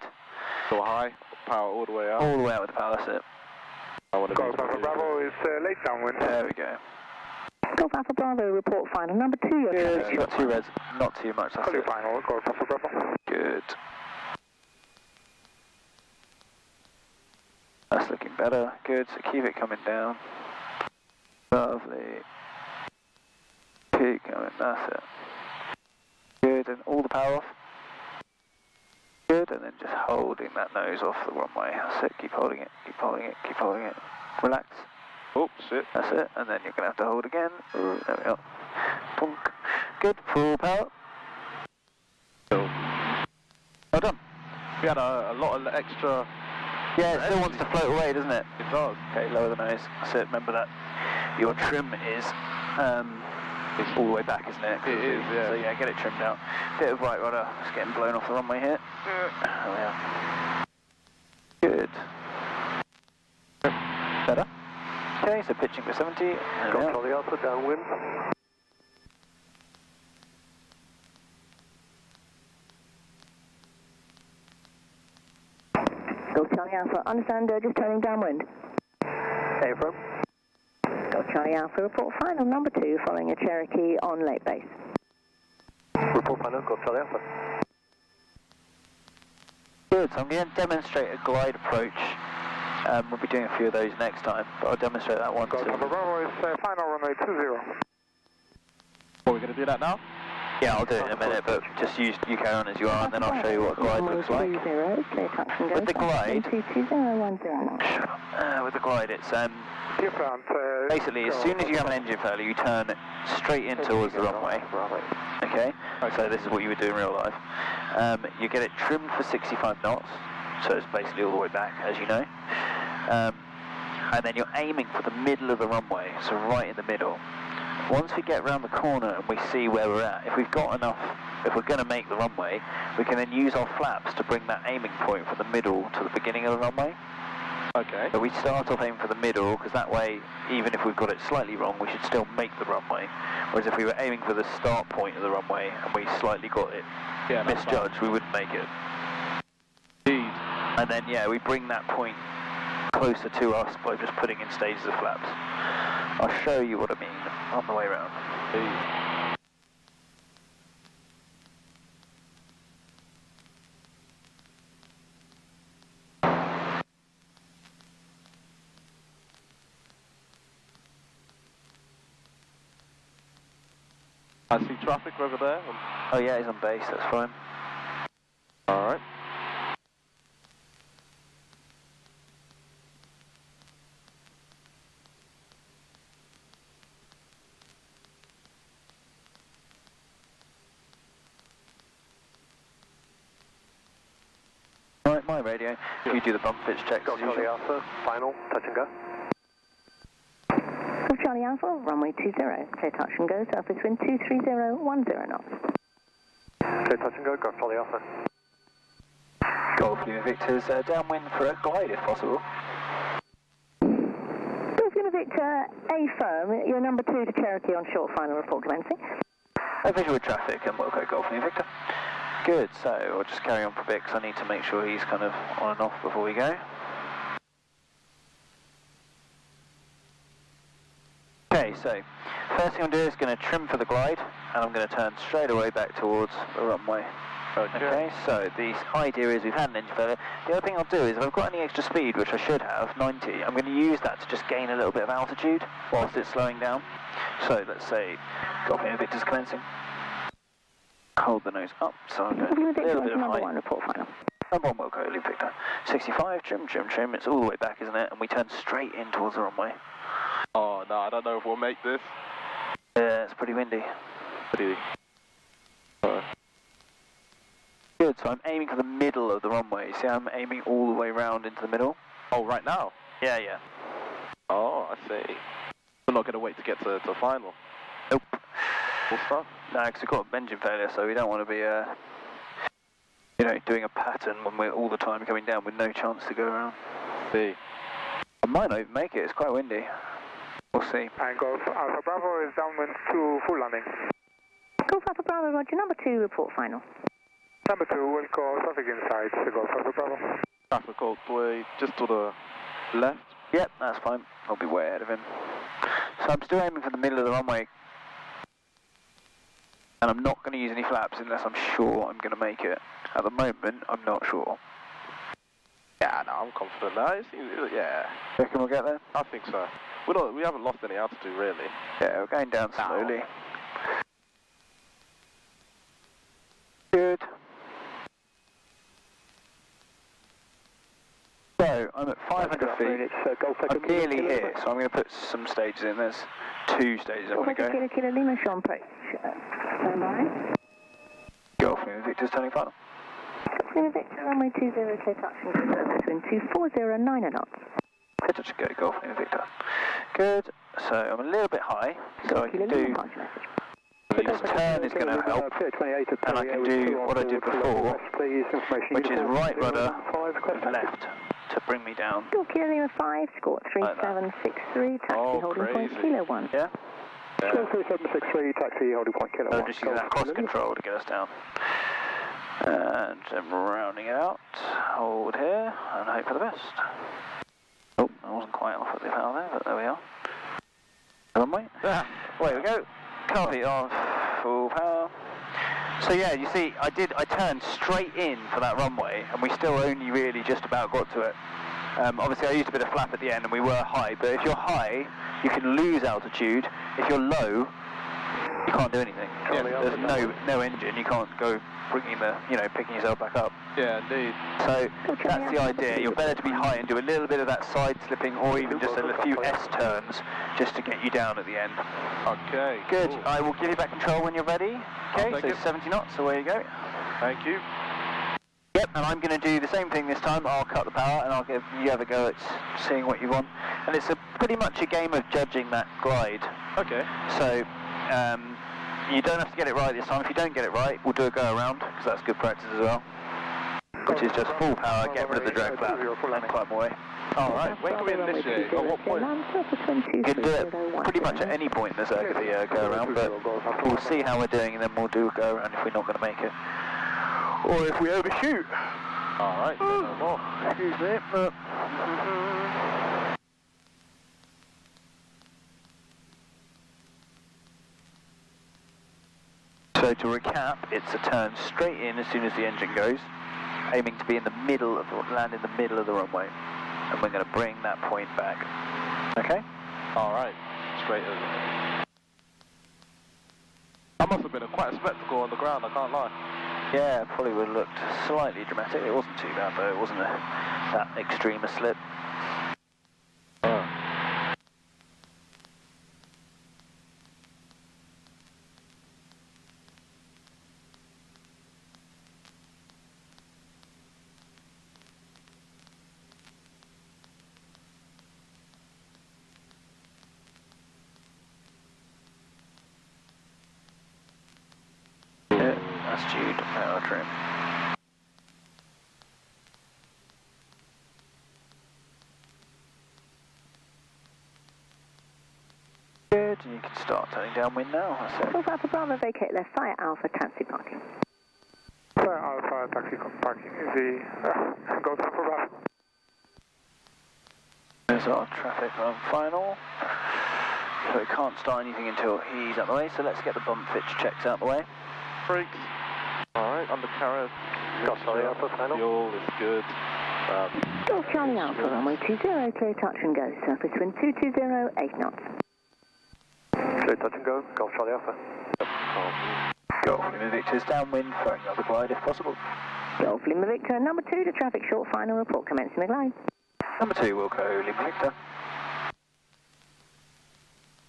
Go high, power all the way out. All the way out with the power, that's it. I want to Golf Alpha Bravo is late downwind. There we go. Golf Alpha Bravo, report final number 2. Your Good, traffic. you got 2 reds, not too much, that's Call you it. final, Golf Alpha Bravo. Good. That's looking better. Good, so keep it coming down. Lovely. Keep going, that's it. Good, and all the power off. Good, and then just holding that nose off the runway. That's it, keep holding it, keep holding it, keep holding it. Relax. Oh, shit. That's it, and then you're going to have to hold again. Ooh, there we go. Punk. Good, full power. Cool. Well done. We had a lot of extra... Yeah, it still wants to float away, doesn't it? It does. Okay, lower the nose. That's it, remember that. Your trim is all the way back, isn't it? It is, yeah. So yeah, get it trimmed out. Bit of right rudder, it's getting blown off the runway here. There we are. Good. Better. Okay, so pitching for 70. There we Golf are. Charlie Alpha, downwind. Golf Charlie Alpha, understand, just turning downwind. Affirm. Golf Charlie Alpha, report final number 2, following a Cherokee on late base. Report final, Golf Charlie Alpha. Good, so I'm going to demonstrate a glide approach. We'll be doing a few of those next time, but I'll demonstrate that one Golf too. Alpha Bravo is final runway 20. we going to do that now? Yeah, I'll do it in a minute, but just you carry on as you are, and then I'll show you what the glide looks like. With the glide, with the glide, it's basically as soon as you have an engine failure, you turn straight in towards the runway. Okay, so this is what you would do in real life. You get it trimmed for 65 knots, so it's basically all the way back, as you know. And then you're aiming for the middle of the runway, so right in the middle. Once we get around the corner and we see where we're at, if we've got enough, if we're going to make the runway, we can then use our flaps to bring that aiming point from the middle to the beginning of the runway. Okay. So we start off aiming for the middle, because that way, even if we've got it slightly wrong, we should still make the runway. Whereas if we were aiming for the start point of the runway and we slightly got it misjudged, we wouldn't make it. Indeed. And then, yeah, we bring that point closer to us by just putting in stages of flaps. I'll show you what I mean on the way around. I see traffic over there. Oh yeah, he's on base, that's fine. Alright. Right, my radio. You do the bump pitch checks as usual. Charlie Alpha, final, touch and go. Golf Charlie Alpha, runway 20, clear touch and go, surface wind 23010 knots. Clear touch and go, Golf Charlie Alpha. Golf Lima Victor's downwind for a glide if possible. Golf Lima Victor, A firm, you're number 2 to Cherokee on short final report commencing. Visual with traffic and we'll go Golf Lima Victor. Good, so I'll just carry on for a bit because I need to make sure he's kind of on and off before we go. Okay, so first thing I'm doing is going to trim for the glide, and I'm going to turn straight away back towards the runway. Okay, so the idea is we've had an engine failure. The other thing I'll do is if I've got any extra speed, which I should have, 90, I'm going to use that to just gain a little bit of altitude whilst it's slowing down. So let's say Golf Lima Victor's commencing. Hold the nose up, so I'm going a little bit of height. Report final. Number 1 will go, Lima Victor. 65, trim, trim, trim. It's all the way back, isn't it? And we turn straight in towards the runway. Oh no, I don't know if we'll make this. Yeah, it's pretty windy. Pretty. Good, so I'm aiming for the middle of the runway. See, I'm aiming all the way round into the middle. Oh, right now? Yeah, yeah. Oh, I see. We're not going to wait to get to final. Nope. Full stop? No, because we've got engine failure, so we don't want to be, you know, doing a pattern when we're all the time coming down with no chance to go around. See. I might not even make it, it's quite windy. We'll see. And Golf Alpha Bravo is downwind to full landing. Golf Alpha Bravo, roger, number 2, report final. Number 2 will call traffic inside, Golf Alpha Bravo. Traffic all the way just to the left. Yep, that's fine. I'll be way ahead of him. So I'm still aiming for the middle of the runway. And I'm not going to use any flaps unless I'm sure I'm going to make it. At the moment, I'm not sure. Yeah, no, I'm confident now. Yeah. Reckon we'll get there? I think so. We haven't lost any altitude, really. Yeah, we're going down slowly. Good. So, I'm at 500 feet. I'm nearly here, so I'm going to put some stages in. There's 2 stages I want to go. Kilo Lima, Sean approach. Stand by. Golf Lima Victor's turning final. Golf Lima Victor, runway 20, clear touch and go, surface wind 24090 knots. Clear touch and go, Golf Lima Victor. Good. So, I'm a little bit high, so I can do... This turn is going to help, and I can do what I did before, which is right rudder, left, to bring me down. Kilo Lima 5, score 3763, taxi holding point, Kilo 1. Yeah? Score 3763, taxi holding point, Kilo 1. I'll just use that cross control to get us down. And I'm rounding it out, hold here, and hope for the best. Oh, I wasn't quite off at the power there, but there we are. Runway. Away we go. Copy off, full power. So yeah, you see, I turned straight in for that runway, and we still only really just about got to it. Obviously I used a bit of flap at the end, and we were high, but if you're high, you can lose altitude. If you're low, You can't do anything. Yeah. There's no engine. You can't go bringing the, picking yourself back up. Yeah, indeed. So that's the idea. You're better to be high and do a little bit of that side slipping, or even just a few S turns, just to get you down at the end. Okay. Good. Cool. I will give you back control when you're ready. Okay. So 70 knots. Away you go. Thank you. Yep, and I'm going to do the same thing this time. I'll cut the power and I'll give you have a go at seeing what you want. And it's pretty much a game of judging that glide. Okay. So you don't have to get it right this time. If you don't get it right, we'll do a go around, because that's good practice as well. Which is just full power, get rid of the drag flap, and climb away. Alright, when can we initiate? At what point? You can do it pretty much at any point in the circuit, the go around, but we'll see how we're doing and then we'll do a go around if we're not going to make it. Or if we overshoot. Alright, no more. Excuse me, but... So to recap, it's a turn straight in as soon as the engine goes, aiming to be in the middle of land in the middle of the runway, and we're going to bring that point back. Okay? Alright, straight in. That must have been quite a spectacle on the ground, I can't lie. Yeah, probably would have looked slightly dramatic. It wasn't too bad though, it wasn't that extreme a slip. Attitude, power trim. Good, and you can start turning downwind now. That's it. Golf Alpha Bravo, vacate left, fire Alpha, taxi parking. Fire Alpha, taxi parking, easy. Golf Alpha Bravo. There's our traffic on final. So we can't start anything until he's out the way, so let's get the bump fitch checks out the way. Brakes. Alright, undercarriage. Golf Charlie Alpha final. Fuel is good. Golf Charlie Alpha, runway 20, clear touch and go. Surface wind 220, 8 knots. Clear touch and go. Golf Charlie Alpha. Golf Lima Victor's downwind, throwing up the glide if possible. Golf Lima Victor, number 2 to traffic short final report commencing the glide. Number 2, Wilco Lima Victor.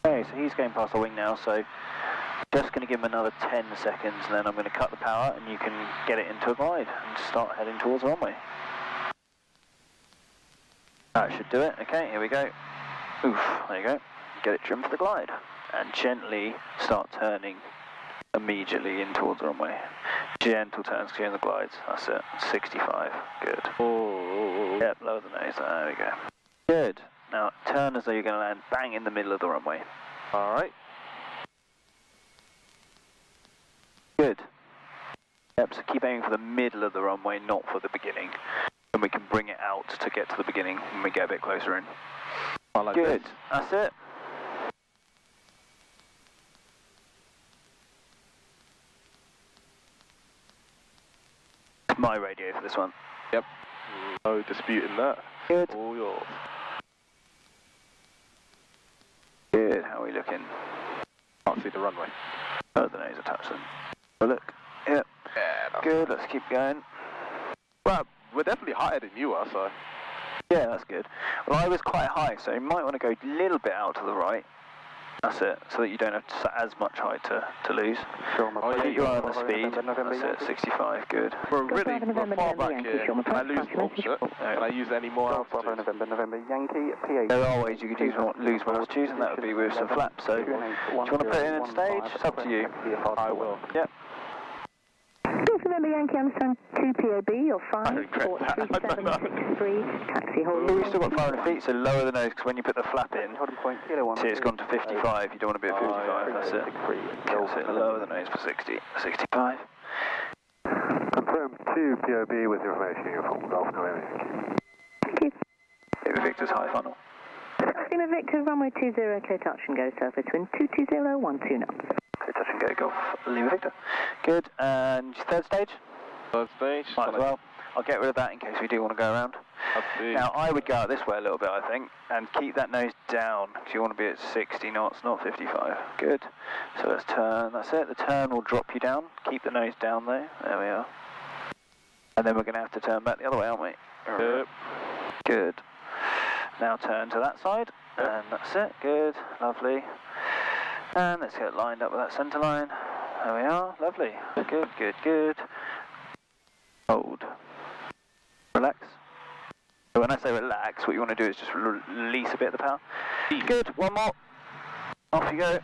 Okay, so he's going past the wing now, so just going to give him another 10 seconds and then I'm going to cut the power and you can get it into a glide and start heading towards the runway. That should do it. Okay, here we go. Oof, there you go. Get it trimmed for the glide and gently start turning immediately in towards the runway. Gentle turns clearing the glides. That's it. 65. Good. Oh. Yep, lower the nose. There we go. Good. Now turn as though you're going to land bang in the middle of the runway. Alright. Good. Yep, so keep aiming for the middle of the runway, not for the beginning. And we can bring it out to get to the beginning when we get a bit closer in. I like Good. this. That's it. My radio for this one. Yep. No disputing that. Good. All yours. Good. How are we looking? Can't see the runway. Oh, the nose attached then. Well, look. Yep. Yeah. Good. Let's keep going. Well, we're definitely higher than you are, so. Yeah, that's good. Well, I was quite high, so you might want to go a little bit out to the right. That's it, so that you don't have as much height to lose. Keep your eye on the speed. That's it, 65, good. We're really far back here. Can I lose opposite? Can I use any more altitude? There are ways you could lose more altitude, and that would be with some flaps. So, do you want to put it in at stage? It's up to you. I will. Yep. Golf November Yankee Amsterdam 2 POB, you're 5-4-3763, taxi hold. We've still got 500 feet, so lower the nose, because when you put the flap in, see it's gone to 55, you don't want to be at 55, that's it. That's it, lower the nose for 60, 65. Confirm 2 POB with information uniform Golf November Yankee. Thank you. Lima Victor's high funnel. Lima Victor, runway 20, clear touch and go, surface wind 220, 12 knots. Clear touch and go, Golf Lima Victor. Good, and third stage? Third stage. Might as well. I'll get rid of that in case we do want to go around. Now, I would go out this way a little bit, I think, and keep that nose down, because you want to be at 60 knots, not 55. Good. So let's turn, that's it. The turn will drop you down. Keep the nose down there. There we are. And then we're going to have to turn back the other way, aren't we? Yep. Good. Now turn to that side, and that's it. Good. Lovely. And let's get lined up with that centre line. There we are. Lovely. Good, good, good. Hold. Relax. So when I say relax, what you want to do is just release a bit of the power. Good. One more. Off you go.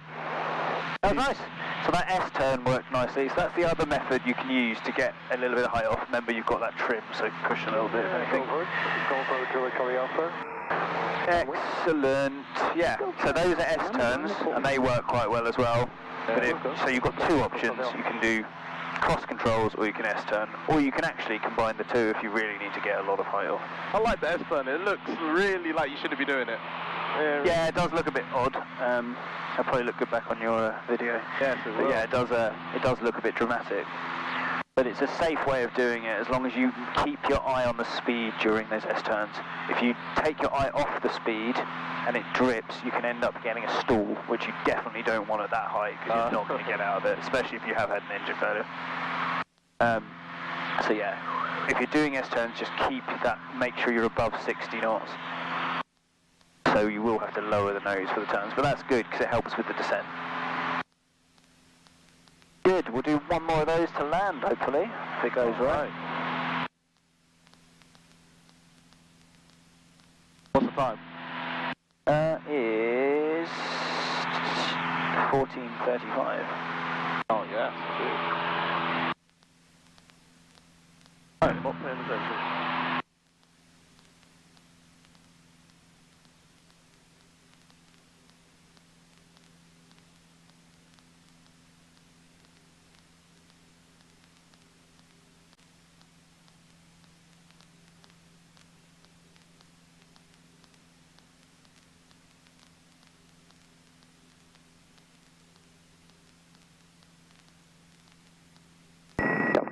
That was nice. So that S-turn worked nicely. So that's the other method you can use to get a little bit of height off. Remember, you've got that trim, so cushion a little bit. Go for it. Go for it, Charlie Alpha. Excellent. Yeah, so those are S-turns, and they work quite well as well. But so you've got two options. You can do cross controls, or you can S-turn, or you can actually combine the two if you really need to get a lot of height off. I like the S-turn. It looks really like you shouldn't be doing it. Yeah, it does look a bit odd. It'll probably look good back on your video. Yes, it will. But yeah, it does look a bit dramatic. But it's a safe way of doing it as long as you keep your eye on the speed during those S-turns. If you take your eye off the speed and it drips, you can end up getting a stall, which you definitely don't want at that height because you're not going to get out of it, especially if you have had an engine failure. So yeah, if you're doing S-turns, just keep that, make sure you're above 60 knots. So you will have to lower the nose for the turns, but that's good because it helps with the descent. Good, we'll do one more of those to land, hopefully, if it goes right. What's the time? Is 14:35. Oh, yes. I'm not paying attention.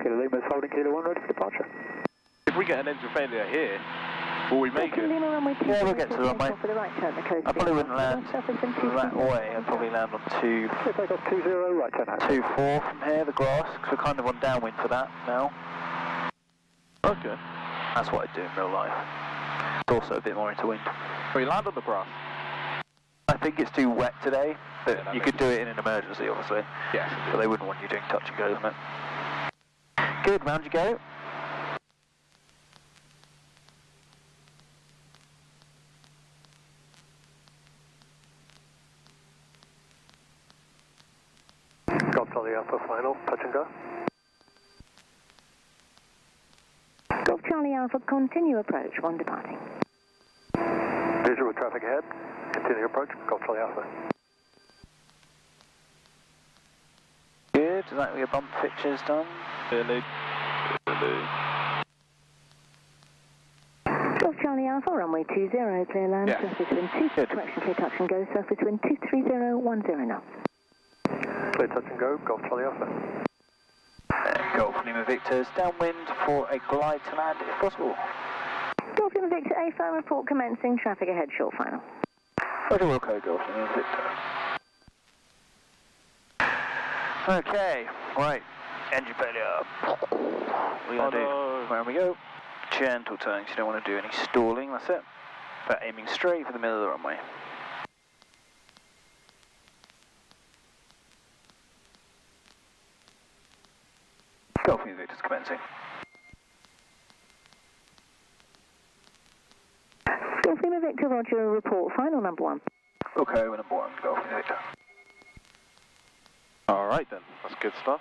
Kilo Lima's holding Kilo 1, ready for departure. If we get an engine failure here, will we make it? Yeah, we'll get to the runway. I probably wouldn't land that way. I'd probably land on 2... Take off 20, right turn out. 2-4 from here, the grass, because we're kind of on downwind for that now. Okay. That's what I do in real life. It's also a bit more into wind. Will you land on the grass? I think it's too wet today, but yeah, you could do it in an emergency, obviously. Yes. But they wouldn't want you doing touch and go, isn't it? Good, round you go. Golf Charlie Alpha final, touch and go. Golf Charlie Alpha, continue approach, one departing. Visual traffic ahead, continue approach, Golf Charlie Alpha. Good, is that your bump fixtures done? Really? Golf Charlie Alpha, runway 20, clear land, yes. surface wind 2, correction clear touch and go, surface wind 23010 knots. Clear touch and go, Golf Charlie Alpha. Golf Lima Victor's downwind for a glide to land if possible. Golf Lima Victor, A firm report commencing, traffic ahead, short final. Roger, Wilco, Golf Lima Victor. Okay, right, engine failure. We gotta do, where we go? Gentle turns, you don't want to do any stalling, that's it. But aiming straight for the middle of the runway. Golf Lima Victor's commencing. Golf Lima Victor, Roger, report final number 1. Okay, we're number 1, Golf Lima Victor. Alright then, that's good stuff.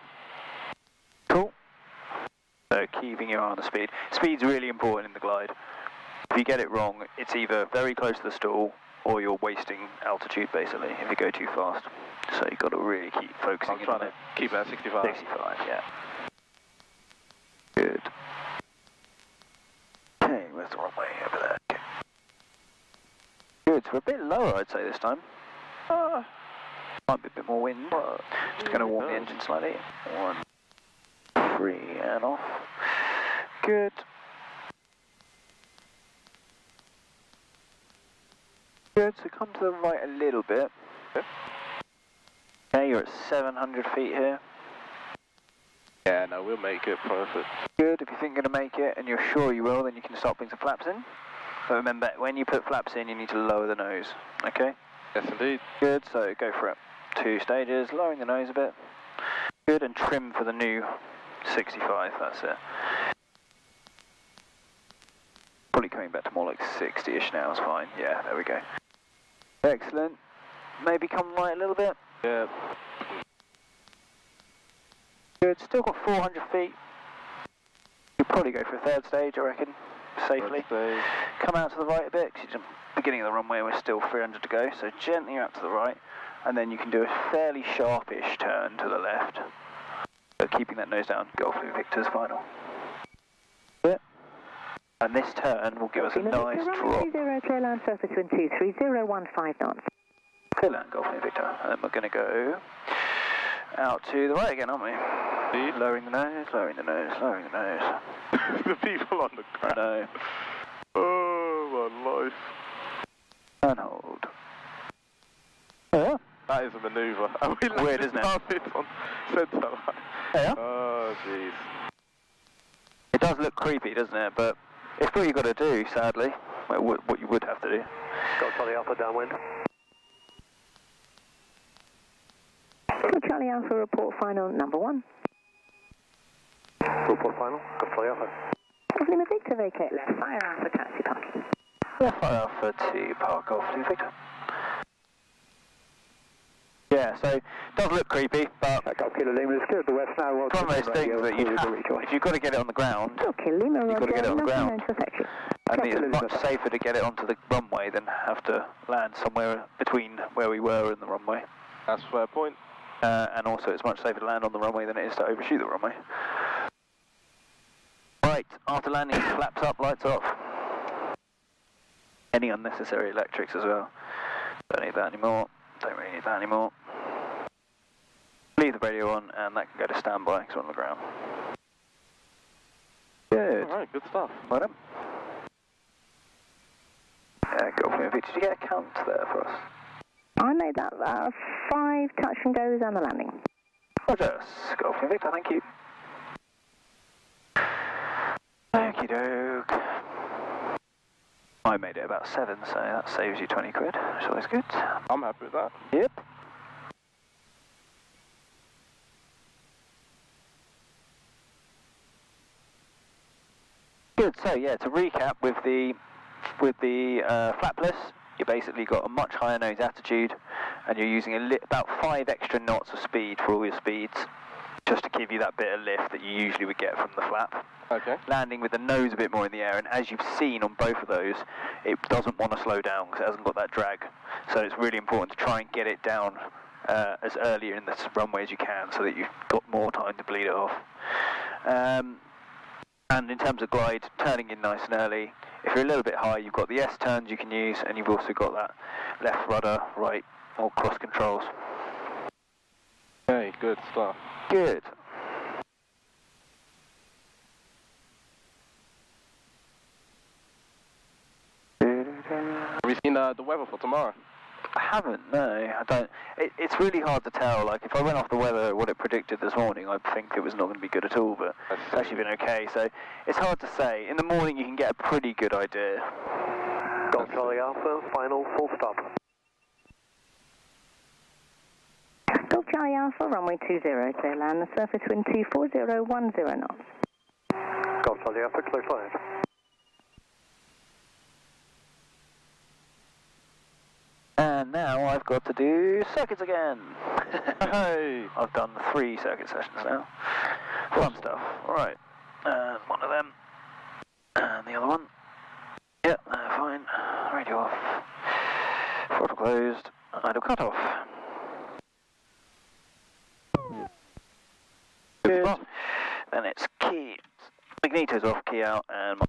Cool. So keeping your eye on the speed. Speed's really important in the glide. If you get it wrong, it's either very close to the stall or you're wasting altitude basically if you go too fast. So you've got to really keep focusing I'm trying to keep it at 65. 65, yeah. Good. Okay, where's the runway? Over there. Okay. Good, so we're a bit lower I'd say this time. Might be a bit more wind. Just going to warm the engine slightly. 1, 3 and off. Good. Good, so come to the right a little bit. Okay. Okay, you're at 700 feet here. Yeah, no, we'll make it. Perfect. Good, if you think you're going to make it and you're sure you will, then you can start putting some flaps in. But remember, when you put flaps in, you need to lower the nose, okay? Yes, indeed. Good, so go for it. 2 stages, lowering the nose a bit. Good, and trim for the new 65, that's it. Probably coming back to more like 60-ish now is fine. Yeah, there we go. Excellent. Maybe come right a little bit. Yeah. Good, still got 400 feet. You'll probably go for a 3rd stage, I reckon, safely. Come out to the right a bit, because it's the beginning of the runway, we're still 300 to go, so gently out to the right, and then you can do a fairly sharpish turn to the left. So keeping that nose down, Golf Victor's final. Yeah. And this turn will give us a nice drop. 30, clear land surface wind 23015 knots. Clear land, Golf Victor. And then we're going to go out to the right again, aren't we? Indeed. Lowering the nose, lowering the nose, lowering the nose. The people on the ground. No. Oh, my life. And hold. Yeah. That is a manoeuvre. Weird, isn't it? On centre line. Yeah. Oh, jeez. It does look creepy, doesn't it? But it's what you've got to do, sadly. Well, what you would have to do. Got Charlie Alpha downwind. Charlie Alpha, report final number 1. Report final. Got Charlie Alpha. Lima Victor, vacate left, fire Alpha, taxi parking. Yeah, fire Alpha to Park Golf to Victor. Yeah, so it does look creepy, but Golf Kilo Lima is clear to the west now. it's one of those things that you have, if you've got to get it on the ground, Okay, Lima, you've got to get it on the ground. Secretary. And it's much safer to get it onto the runway than have to land somewhere between where we were and the runway. That's a fair point. And also it's much safer to land on the runway than it is to overshoot the runway. Right, after landing, flaps up, lights off. Any unnecessary electrics as well. Don't need that anymore. Don't really need that anymore. Leave the radio on and that can go to standby because we're on the ground. Good. Alright, good stuff. Well done. Go for it. Did you get a count there for us? I made that 5 touch and goes and the landing. Roger. Go for it, Victor. Thank you. Okie doke. I made it about 7, so that saves you 20 quid. It's always good. I'm happy with that. Yep. Good. So yeah, to recap with the flapless, you basically got a much higher nose attitude, and you're using about 5 extra knots of speed for all your speeds, just to give you that bit of lift that you usually would get from the flap. Okay. Landing with the nose a bit more in the air, and as you've seen on both of those, it doesn't want to slow down because it hasn't got that drag. So it's really important to try and get it down as early in the runway as you can, so that you've got more time to bleed it off. And in terms of glide, turning in nice and early. If you're a little bit high, you've got the S turns you can use, and you've also got that left rudder, right, or cross controls. Okay, good stuff. Good. Have you seen the weather for tomorrow? I haven't, no. I don't. It's really hard to tell. Like, if I went off the weather, what it predicted this morning, I'd think it was not going to be good at all, but it's actually been okay. So it's hard to say. In the morning, you can get a pretty good idea. Golf Charlie Alpha, final, full stop. Golf Charlie Alpha, runway 20, clear land, the surface wind 24010 knots. Golf Charlie Alpha, clear flight. And now I've got to do circuits again. Hey! I've done 3 circuit sessions now. Fun stuff. Alright. And one of them. And the other one. Yep, fine. Radio off. Throttle closed. Idle cut off. Good. Then it's key. Magneto's off, key out, and